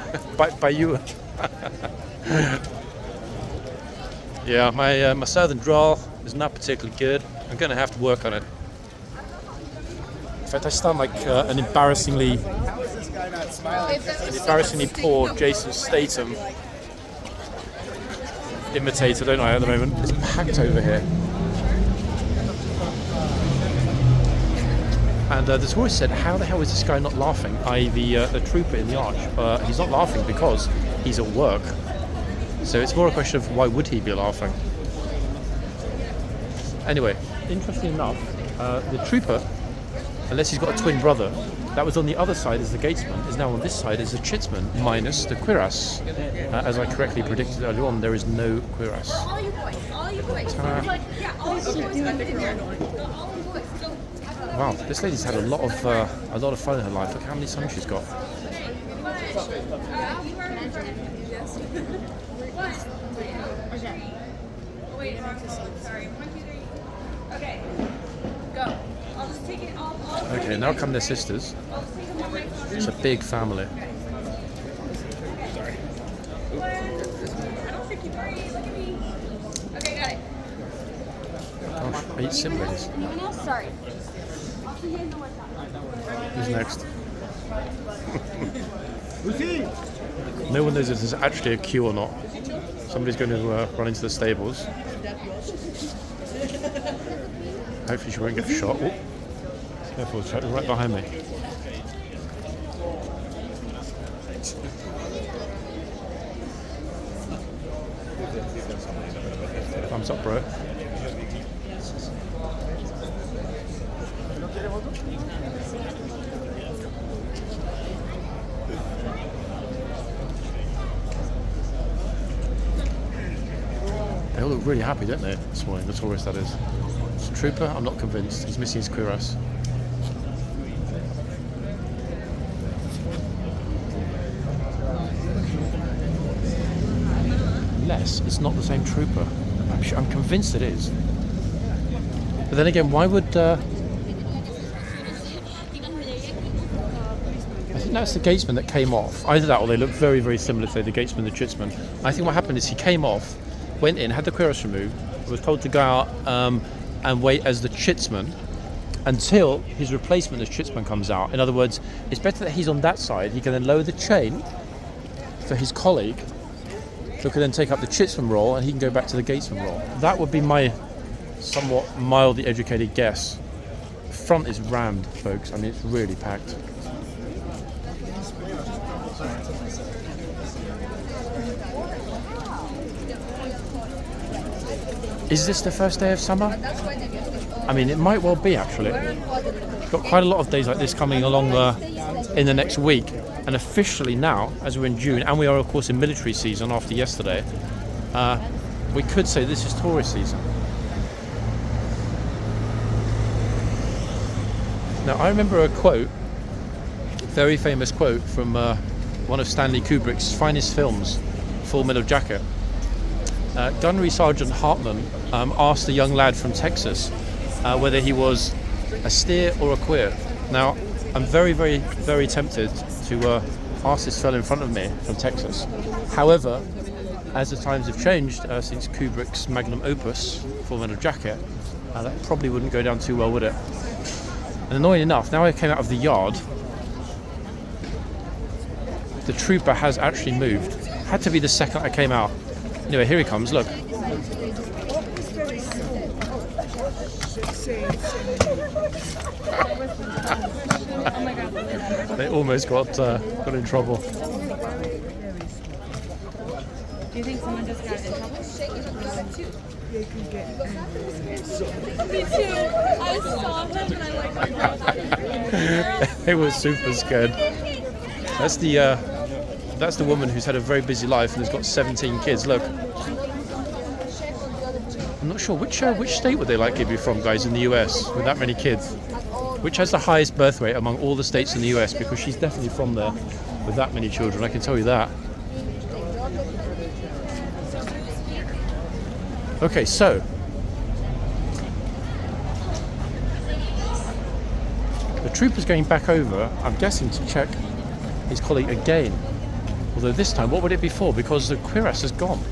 Bayou. Yeah, my southern drawl is not particularly good. I'm going to have to work on it. In fact, I sound like an embarrassingly poor Jason Statham imitator, don't I, at the moment? It's packed over here. And the tourist said, how the hell is this guy not laughing? I.e. the trooper in the arch. He's not laughing because he's at work. So it's more a question of why would he be laughing? Anyway, interesting enough, the trooper, unless he's got a twin brother, that was on the other side as the gatesman, is now on this side as the chitsman, minus the cuirass. As I correctly predicted earlier on, there is no cuirass. Wow, this lady's had a lot of fun in her life. Look how many sons she's got. Okay, go. I'll just take it all. Okay, now come their sisters. It's a big family. Sorry. I don't think you breathe. Look at me. Okay, got it. Gosh, 8 siblings. Anyone else? Sorry. Who's next? No one knows if there's actually a queue or not. Somebody's going to run into the stables. Hopefully she won't get shot. Oh, careful, she's right behind me. Thumbs up, bro. They all look really happy, don't they, this morning, the tourist that is. It's a trooper, I'm not convinced. He's missing his cuirass. Unless it's not the same trooper. I'm convinced it is. But then again, why would... I think that's the gatesman that came off. Either that or they look very, very similar to the gatesman and the chitsman. I think what happened is he came off, went in, had the cuirass removed, was told to go out and wait as the chitsman until his replacement as chitsman comes out. In other words, it's better that he's on that side. He can then lower the chain for his colleague, who can then take up the chitsman role, and he can go back to the gatesman role. That would be my somewhat mildly educated guess. The front is rammed, folks. I mean, it's really packed. Is this the first day of summer? I mean, it might well be, actually. We've got quite a lot of days like this coming along in the next week. And officially now, as we're in June, and we are, of course, in military season after yesterday, we could say this is tourist season. Now, I remember a quote, very famous quote from one of Stanley Kubrick's finest films, Full Metal Jacket. Gunnery Sergeant Hartman asked a young lad from Texas whether he was a steer or a queer. Now, I'm very, very, very tempted to ask this fellow in front of me from Texas. However, as the times have changed since Kubrick's magnum opus, Full Metal Jacket, that probably wouldn't go down too well, would it? And annoying enough, now I came out of the yard, the trooper has actually moved. Had to be the second I came out. Anyway, here he comes, look. They almost got in trouble. Do you think someone just got in trouble? Me too. I saw him and I They were super scared. That's the woman who's had a very busy life and has got 17 kids. Look. I'm not sure which state would they likely be from, guys, in the US with that many kids. Which has the highest birth rate among all the states in the US, because she's definitely from there with that many children, I can tell you that. Okay, so the trooper's going back over, I'm guessing, to check his colleague again. Although this time, what would it be for? Because the cuirass has gone.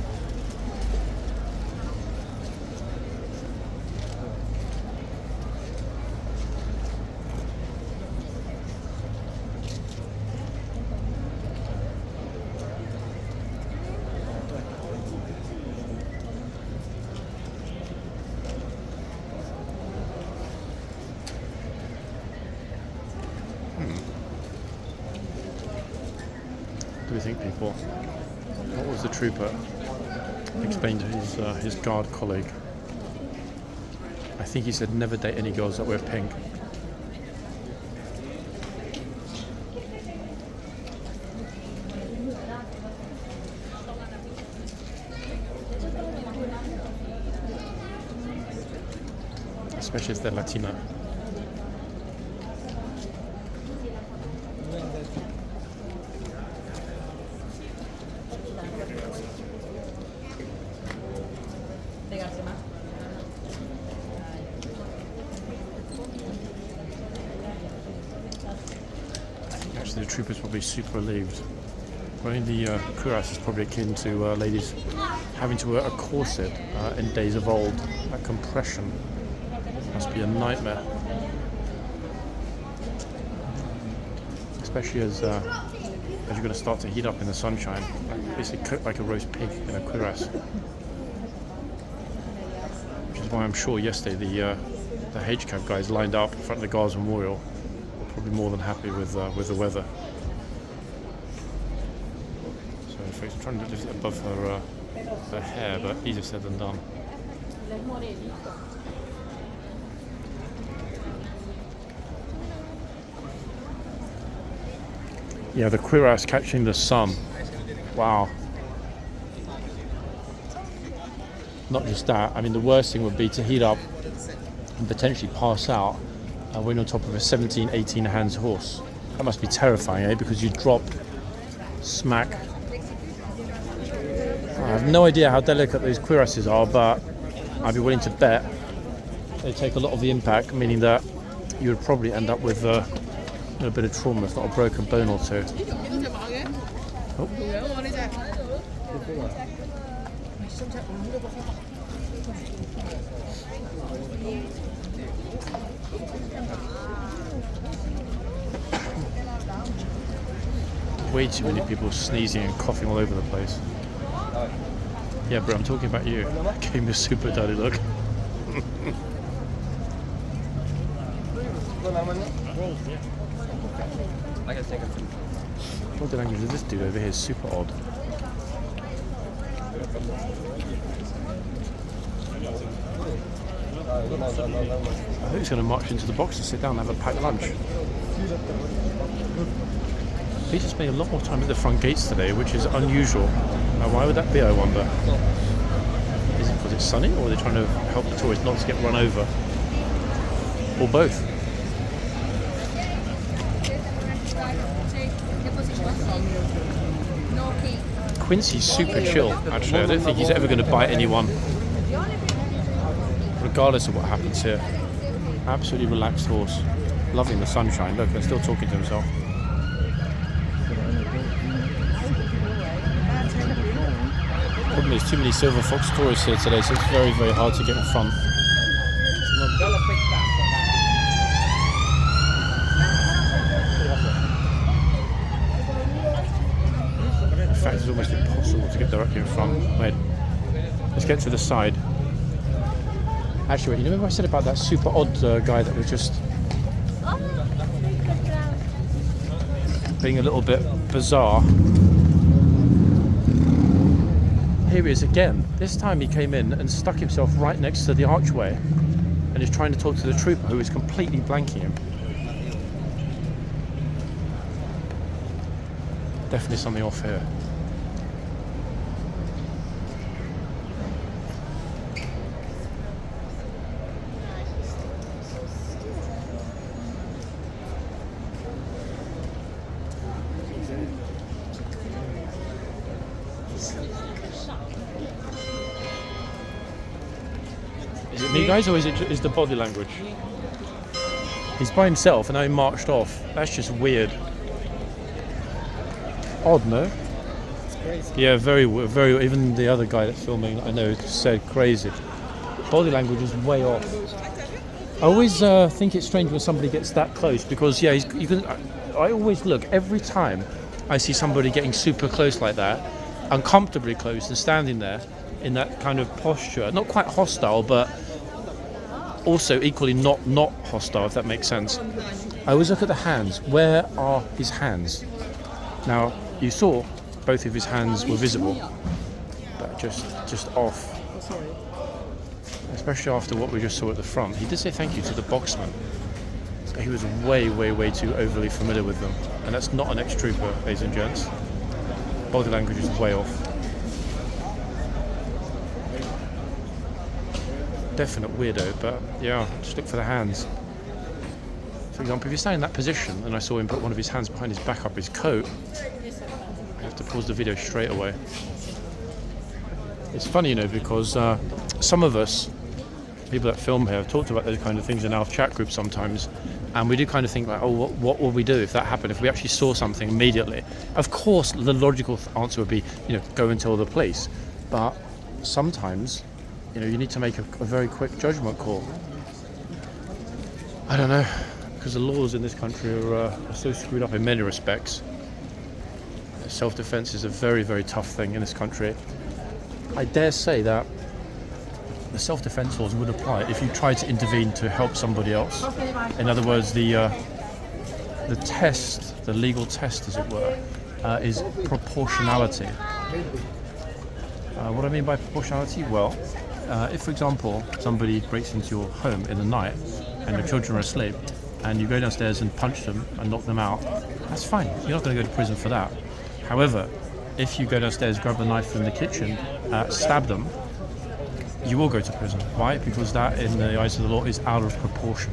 What do we think, people? What was the trooper explained to his guard colleague? I think he said never date any girls that wear pink. Especially if they're Latina. Actually, the troopers will be super relieved. Wearing the cuirass is probably akin to ladies having to wear a corset in days of old. That compression must be a nightmare. Especially as you're going to start to heat up in the sunshine. Basically cooked like a roast pig in a cuirass. Which is why I'm sure yesterday the HCAV guys lined up in front of the Guards Memorial were probably more than happy with the weather. So in fact, I'm trying to lift it above her hair, but easier said than done. Yeah, the cuirass catching the sun. Wow. Not just that, I mean the worst thing would be to heat up and potentially pass out when on top of a 17, 18 hands horse. That must be terrifying, eh? Because you drop, smack. I have no idea how delicate those cuirasses are, but I'd be willing to bet they take a lot of the impact, meaning that you would probably end up with a bit of trauma, if not a broken bone or two. Oh. Way too many people sneezing and coughing all over the place. Yeah, bro, I'm talking about you. Gave me a super dirty look. What the language is this dude over here? Is super odd. I think he's going to march into the box and sit down and have a packed lunch. He's spending a lot more time at the front gates today, which is unusual. Now, why would that be, I wonder? Is it because it's sunny, or are they trying to help the tourists not to get run over? Or both? Quincy's super chill, actually. I don't think he's ever going to bite anyone, regardless of what happens here. Absolutely relaxed horse. Loving the sunshine. Look, they're still talking to himself. Problem is, too many silver fox tourists here today, so it's very, very hard to get in front. In fact, it's almost impossible to get directly in front. Wait, let's get to the side. Actually, wait, you remember what I said about that super odd guy that was just being a little bit bizarre? Here he is again. This time he came in and stuck himself right next to the archway and is trying to talk to the trooper, who is completely blanking him. Definitely something off here. Is it me, guys, or is the body language? He's by himself and now he marched off. That's just weird. Odd, no? It's crazy. Yeah, very, very. Even the other guy that's filming, I know, said crazy. Body language is way off. I always think it's strange when somebody gets that close, because yeah, I always look every time I see somebody getting super close like that, uncomfortably close, and standing there in that kind of posture, not quite hostile, but also equally not hostile, if that makes sense. I always look at the hands. Where are his hands? Now, you saw both of his hands were visible, but just off. Especially after what we just saw at the front. He did say thank you to the boxman. He was way too overly familiar with them. And that's not an ex-trooper, ladies and gents. Body language is way off. Definite weirdo, but yeah, just look for the hands. For example, if you're standing in that position and I saw him put one of his hands behind his back up his coat, I have to pause the video straight away. It's funny, you know, because some of us, people that film here, have talked about those kind of things in our chat group sometimes, and we do kind of think like, oh, what would we do if that happened, if we actually saw something immediately? Of course, the logical answer would be, you know, go and tell the police, but sometimes, you know, you need to make a very quick judgment call. I don't know, because the laws in this country are so screwed up in many respects. Self-defense is a very tough thing in this country. I dare say that the self-defense laws would apply if you try to intervene to help somebody else. In other words, the test, the legal test, as it were, is proportionality. What I mean by proportionality? Well, if, for example, somebody breaks into your home in the night and your children are asleep, and you go downstairs and punch them and knock them out, that's fine. You're not going to go to prison for that. However, if you go downstairs, grab a knife from the kitchen, stab them, you will go to prison. Why? Because that, in the eyes of the law, is out of proportion.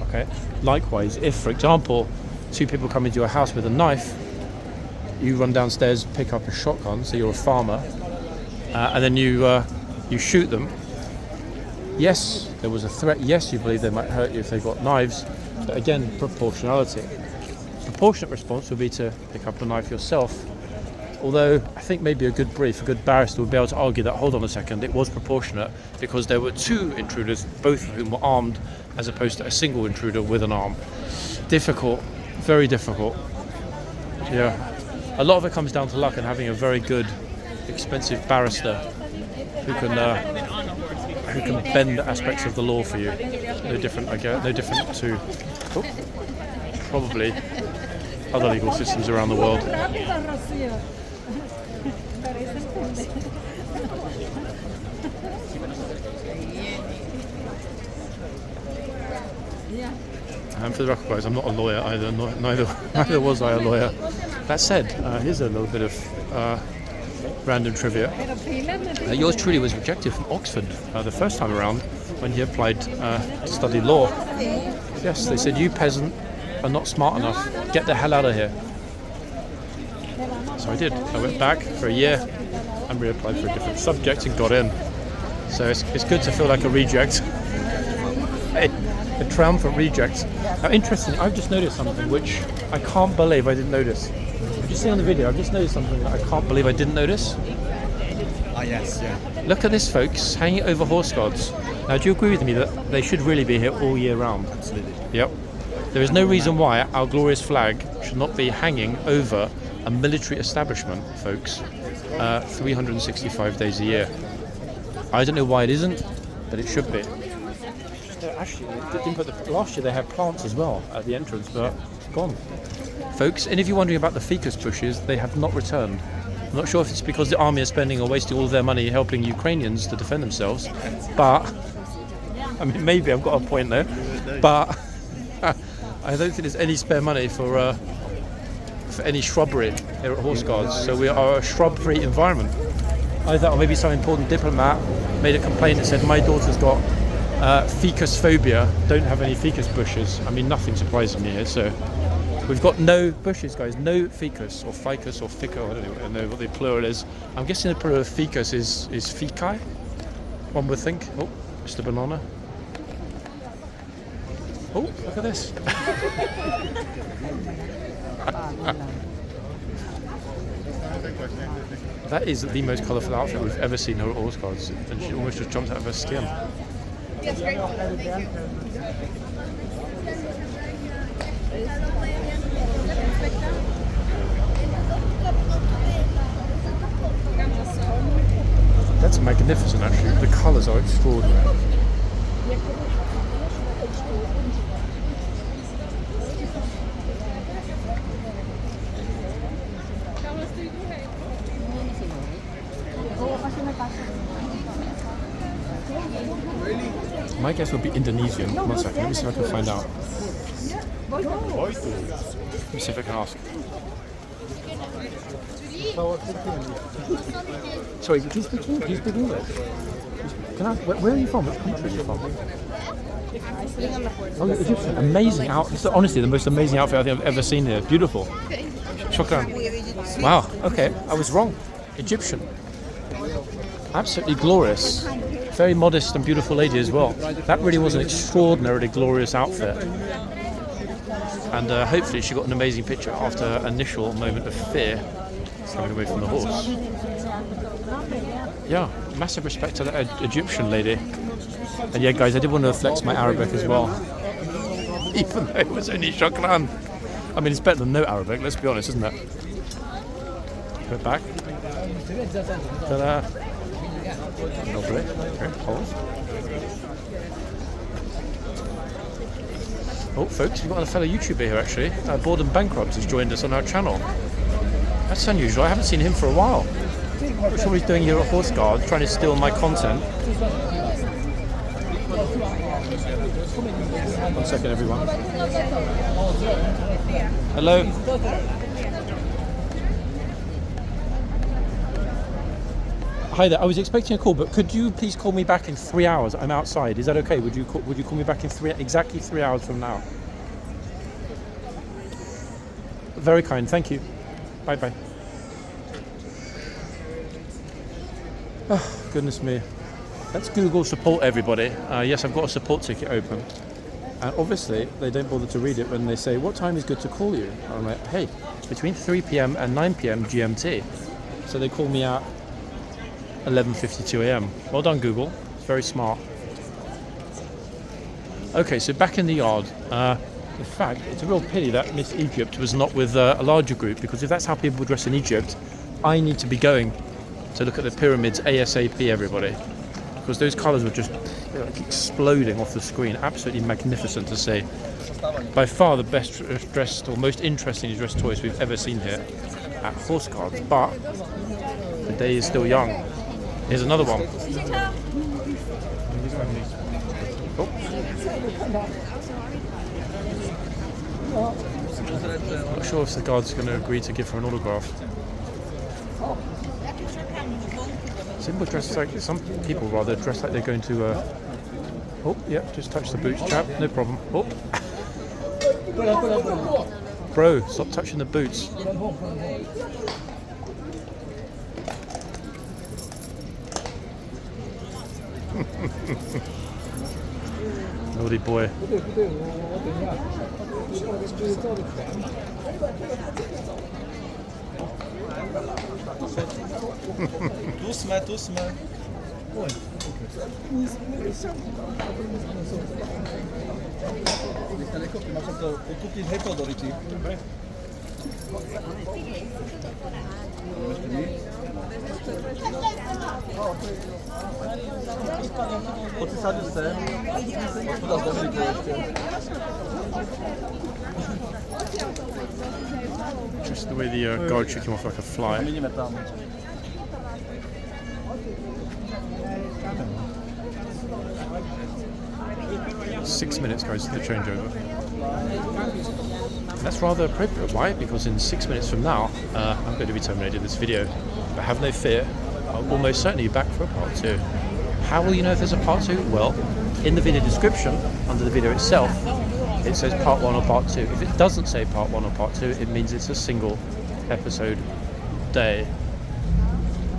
Okay. Likewise, if, for example, two people come into your house with a knife, you run downstairs, pick up a shotgun, so you're a farmer, and then you shoot them. Yes, there was a threat. Yes, you believe they might hurt you if they got knives. But again, proportionality. Proportionate response would be to pick up a knife yourself. Although I think maybe a good barrister would be able to argue that, hold on a second, it was proportionate because there were two intruders, both of whom were armed, as opposed to a single intruder with an arm. Difficult, very difficult. Yeah. A lot of it comes down to luck and having a very good, expensive barrister who can bend aspects of the law for you. No different, I guess, no different to probably other legal systems around the world. And for the record, guys, I'm not a lawyer either. Neither was I a lawyer. That said, here's a little bit of random trivia. Yours truly was rejected from Oxford the first time around when he applied to study law. Yes, they said, you peasant are not smart enough. Get the hell out of here. So I did. I went back for a year and reapplied for a different subject and got in. So it's good to feel like a reject. A triumphant reject. Now, interestingly, I've just noticed something which I can't believe I didn't notice. Did you see on the video? I've just noticed something that I can't believe I didn't notice. Ah, yes, yeah. Look at this, folks, hanging over horse guards. Now, do you agree with me that they should really be here all year round? Absolutely. Yep. There is no reason why our glorious flag should not be hanging over a military establishment, folks, 365 days a year. I don't know why it isn't, but it should be. Actually, last year they had plants as well at the entrance, but gone. Folks, and if you're wondering about the ficus bushes, they have not returned. I'm not sure if it's because the army is spending or wasting all of their money helping Ukrainians to defend themselves, but I mean, maybe I've got a point there, but I don't think there's any spare money for any shrubbery here at Horse Guards, so we are a shrub-free environment. Either or maybe some important diplomat made a complaint and said, my daughter's got ficus phobia, don't have any ficus bushes. I mean, nothing surprises me here, so we've got no bushes, guys, no ficus or ficus or fico, I don't even know what the plural is. I'm guessing the plural of ficus is fici, one would think. Oh, Mr. Banana. Oh, look at this. That is the most colourful outfit we've ever seen her at Horse Guards, and she almost just jumped out of her skin. Yes, great. Thank you. That's magnificent, actually. The colours are extraordinary. My guess would be Indonesian. 1 second, let me see if I can find out. Let me see if I can ask. Sorry, do you speak English? Can I, where are you from? Which country are you from? Oh, Egyptian. Amazing outfit. It's honestly the most amazing outfit I think I've ever seen here. Beautiful. Shukran. Wow, okay, I was wrong. Egyptian. Absolutely glorious. Very modest and beautiful lady as well. That really was an extraordinarily glorious outfit. And hopefully she got an amazing picture after an initial moment of fear coming away from the horse. Yeah, massive respect to that Egyptian lady. And yeah, guys, I did want to flex my Arabic as well. Even though it was only shukran. I mean, it's better than no Arabic, let's be honest, isn't it? Go back. Ta-da. Lovely. Okay, hold. Oh, folks, we've got a fellow YouTuber here actually. Bored and Bankrupt has joined us on our channel. That's unusual. I haven't seen him for a while. I'm not sure what he's doing here at HorseGuard, trying to steal my content. 1 second, everyone. Hello. Hi there. I was expecting a call, but could you please call me back in 3 hours? I'm outside. Is that okay? Would you call me back in exactly 3 hours from now? Very kind. Thank you. Bye bye. Oh, goodness me. Let's Google support, everybody. Yes, I've got a support ticket open. And obviously, they don't bother to read it when they say, what time is good to call you? I'm like, hey, between 3 p.m. and 9 p.m. GMT. So they call me at 11:52 a.m. Well done, Google. It's very smart. Okay, so back in the yard. In fact, it's a real pity that Miss Egypt was not with a larger group, because if that's how people dress in Egypt, I need to be going to look at the pyramids ASAP, everybody. Because those colours were just like exploding off the screen. Absolutely magnificent to see. By far the best dressed or most interestingly dressed toys we've ever seen here at HorseGuards. But the day is still young. Here's another one. Oh. Not sure if the guard's going to agree to give her an autograph. Simple dress like some people rather dress like they're going to. Oh, yeah, just touch the boots, chap. No problem. Oh, bro, stop touching the boots. Naughty boy. Doucement. Just the way the guard shook him off like a fly. 6 minutes goes to the changeover. That's rather appropriate. Why? Because in 6 minutes from now, I'm going to be terminating this video. But have no fear, I'll almost certainly be back for a part 2. How will you know if there's a part 2? Well, in the video description, under the video itself, it says part 1 or part 2. If it doesn't say part 1 or part 2, it means it's a single episode day.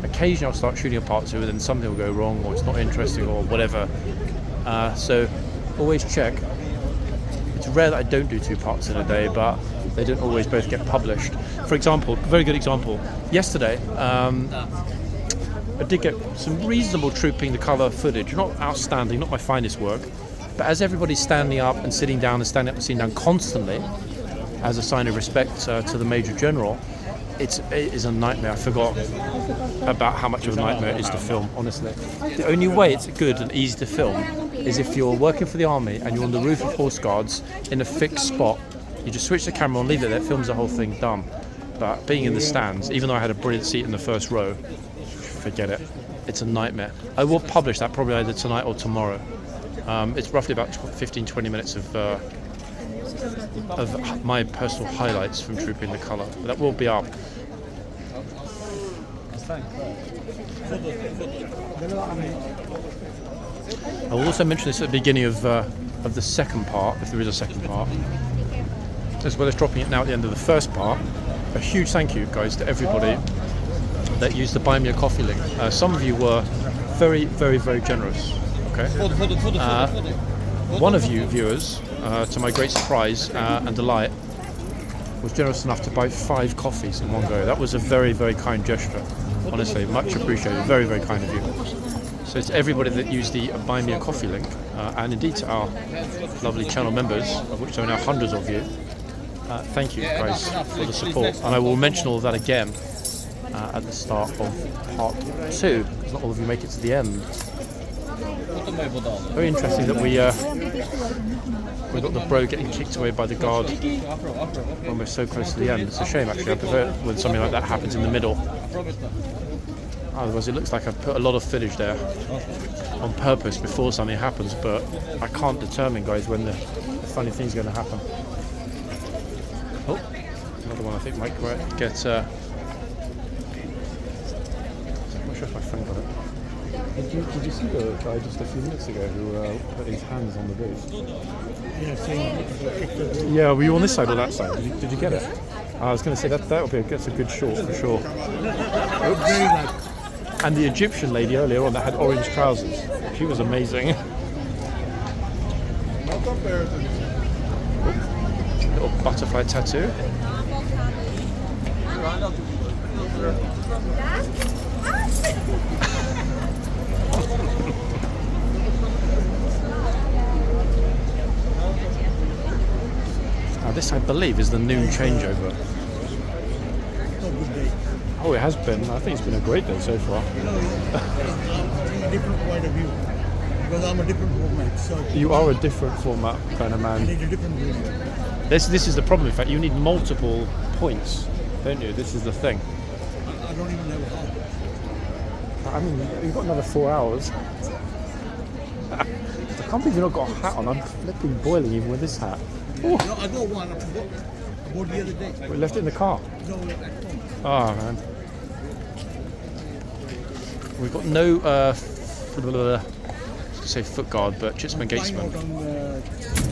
Occasionally I'll start shooting a part 2 and then something will go wrong, or it's not interesting, or whatever. So always check. It's rare that I don't do 2 parts in a day, but they don't always both get published. For example, very good example, yesterday I did get some reasonable trooping the colour footage, not outstanding, not my finest work, but as everybody's standing up and sitting down and standing up and sitting down constantly as a sign of respect to the Major General, it is a nightmare. I forgot about how much of a nightmare it is to film, honestly. The only way it's good and easy to film is if you're working for the army and you're on the roof of HorseGuards in a fixed spot. You just switch the camera on, leave it there, it films the whole thing, done. But being in the stands, even though I had a brilliant seat in the first row, forget it. It's a nightmare. I will publish that probably either tonight or tomorrow. It's roughly about 15-20 minutes of my personal highlights from trooping the colour. That will be up. I will also mention this at the beginning of the second part, if there is a second part, as well as dropping it now at the end of the first part. A huge thank you, guys, to everybody that used the Buy Me a Coffee link. Some of you were very, very, very generous. Okay. One of you viewers, to my great surprise and delight, was generous enough to buy 5 coffees in one go. That was a very, very kind gesture. Honestly, much appreciated. Very, very kind of you. So to everybody that used the Buy Me a Coffee link, and indeed to our lovely channel members, of which there are now hundreds of you, thank you guys for the support. And I will mention all of that again at the start of part 2, because not all of you make it to the end. Very interesting that we got the bro getting kicked away by the guard when we're so close to the end. It's a shame actually. I prefer it when something like that happens in the middle. Otherwise it looks like I've put a lot of footage there on purpose before something happens, but I can't determine, guys, when the funny thing's going to happen. Oh, another one I think might get... I'm not sure if my friend got it. Did you see the guy just a few minutes ago who put his hands on the booth? Yeah, were you on this side or that side? Did you get it? I was going to say that's a good shot for sure. Oops. And the Egyptian lady earlier on that had orange trousers. She was amazing. Little butterfly tattoo. Now this, I believe, is the noon changeover. Oh, it has been. I think it's been a great day so far. From a different point of view, because I'm a different format. So You are a different format kind of I man. need a different view. This is the problem. In fact, you need multiple points, don't you? This is the thing. I don't even have a hat. I mean, you've got another 4 hours. I can't believe you've not got a hat on. I'm flipping boiling even with this hat. No, I got one. I bought the other day. We left it in the car. No, at home. Oh man. We've got no say foot guard, but Chitsman Flying Gatesman. out on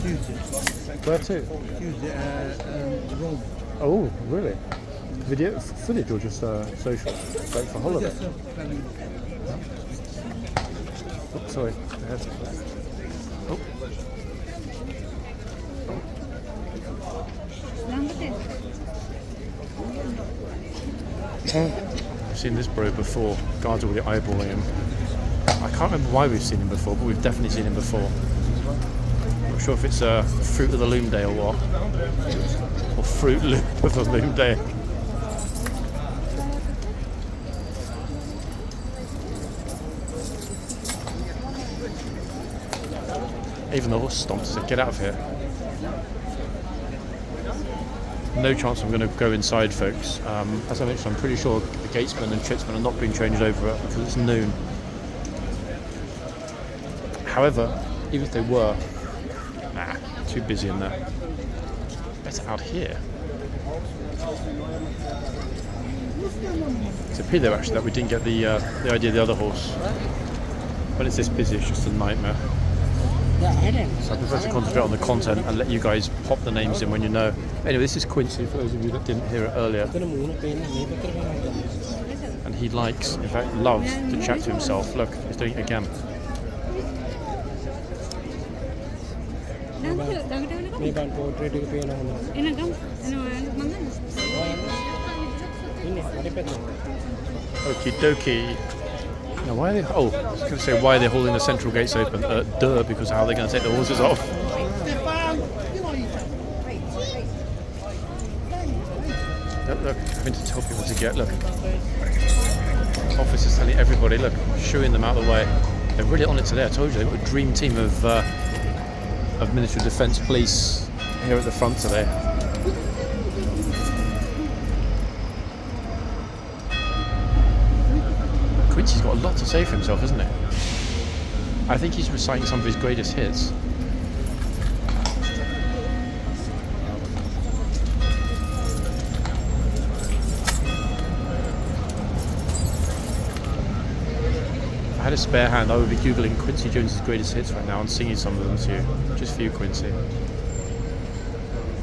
Tuesday. Where to? Tuesday, Rome. Oh, really? Video footage or just social? Like for holiday? Just planning. Oh, sorry. Oh. I've seen this bro before. Guards are really eyeballing him. I can't remember why we've seen him before, but we've definitely seen him before. Not sure if it's Fruit of the Loom Day or what. Or Fruit Loop of the Loom Day. Even the horse stomped said, "Get out of here." No chance I'm going to go inside, folks. As I mentioned, I'm pretty sure the Gatesman and Chitsman are not being changed over because it's noon. However, even if they were, too busy in there. Better out here. It's a pity though, actually, that we didn't get the idea of the other horse. When it's this busy, it's just a nightmare. So I prefer to concentrate on the content and let you guys pop the names in when you know. Anyway, this is Quincy, for those of you that didn't hear it earlier. And he likes, in fact loves, to chat to himself. Look, he's doing it again. Okie dokie. Now, why are they? Oh, I was going to say, why are they holding the central gates open? Duh, because how are they going to take the horses off? Look, having to tell people to get. Look, officers telling everybody, look, shooing them out of the way. They're really on it today. I told you they've got a dream team of Ministry of Defence police here at the front today. Quincy's got a lot to say for himself, isn't he? I think he's reciting some of his greatest hits. If I had a spare hand, I would be Googling Quincy Jones's greatest hits right now and singing some of them to you. Just for you, Quincy.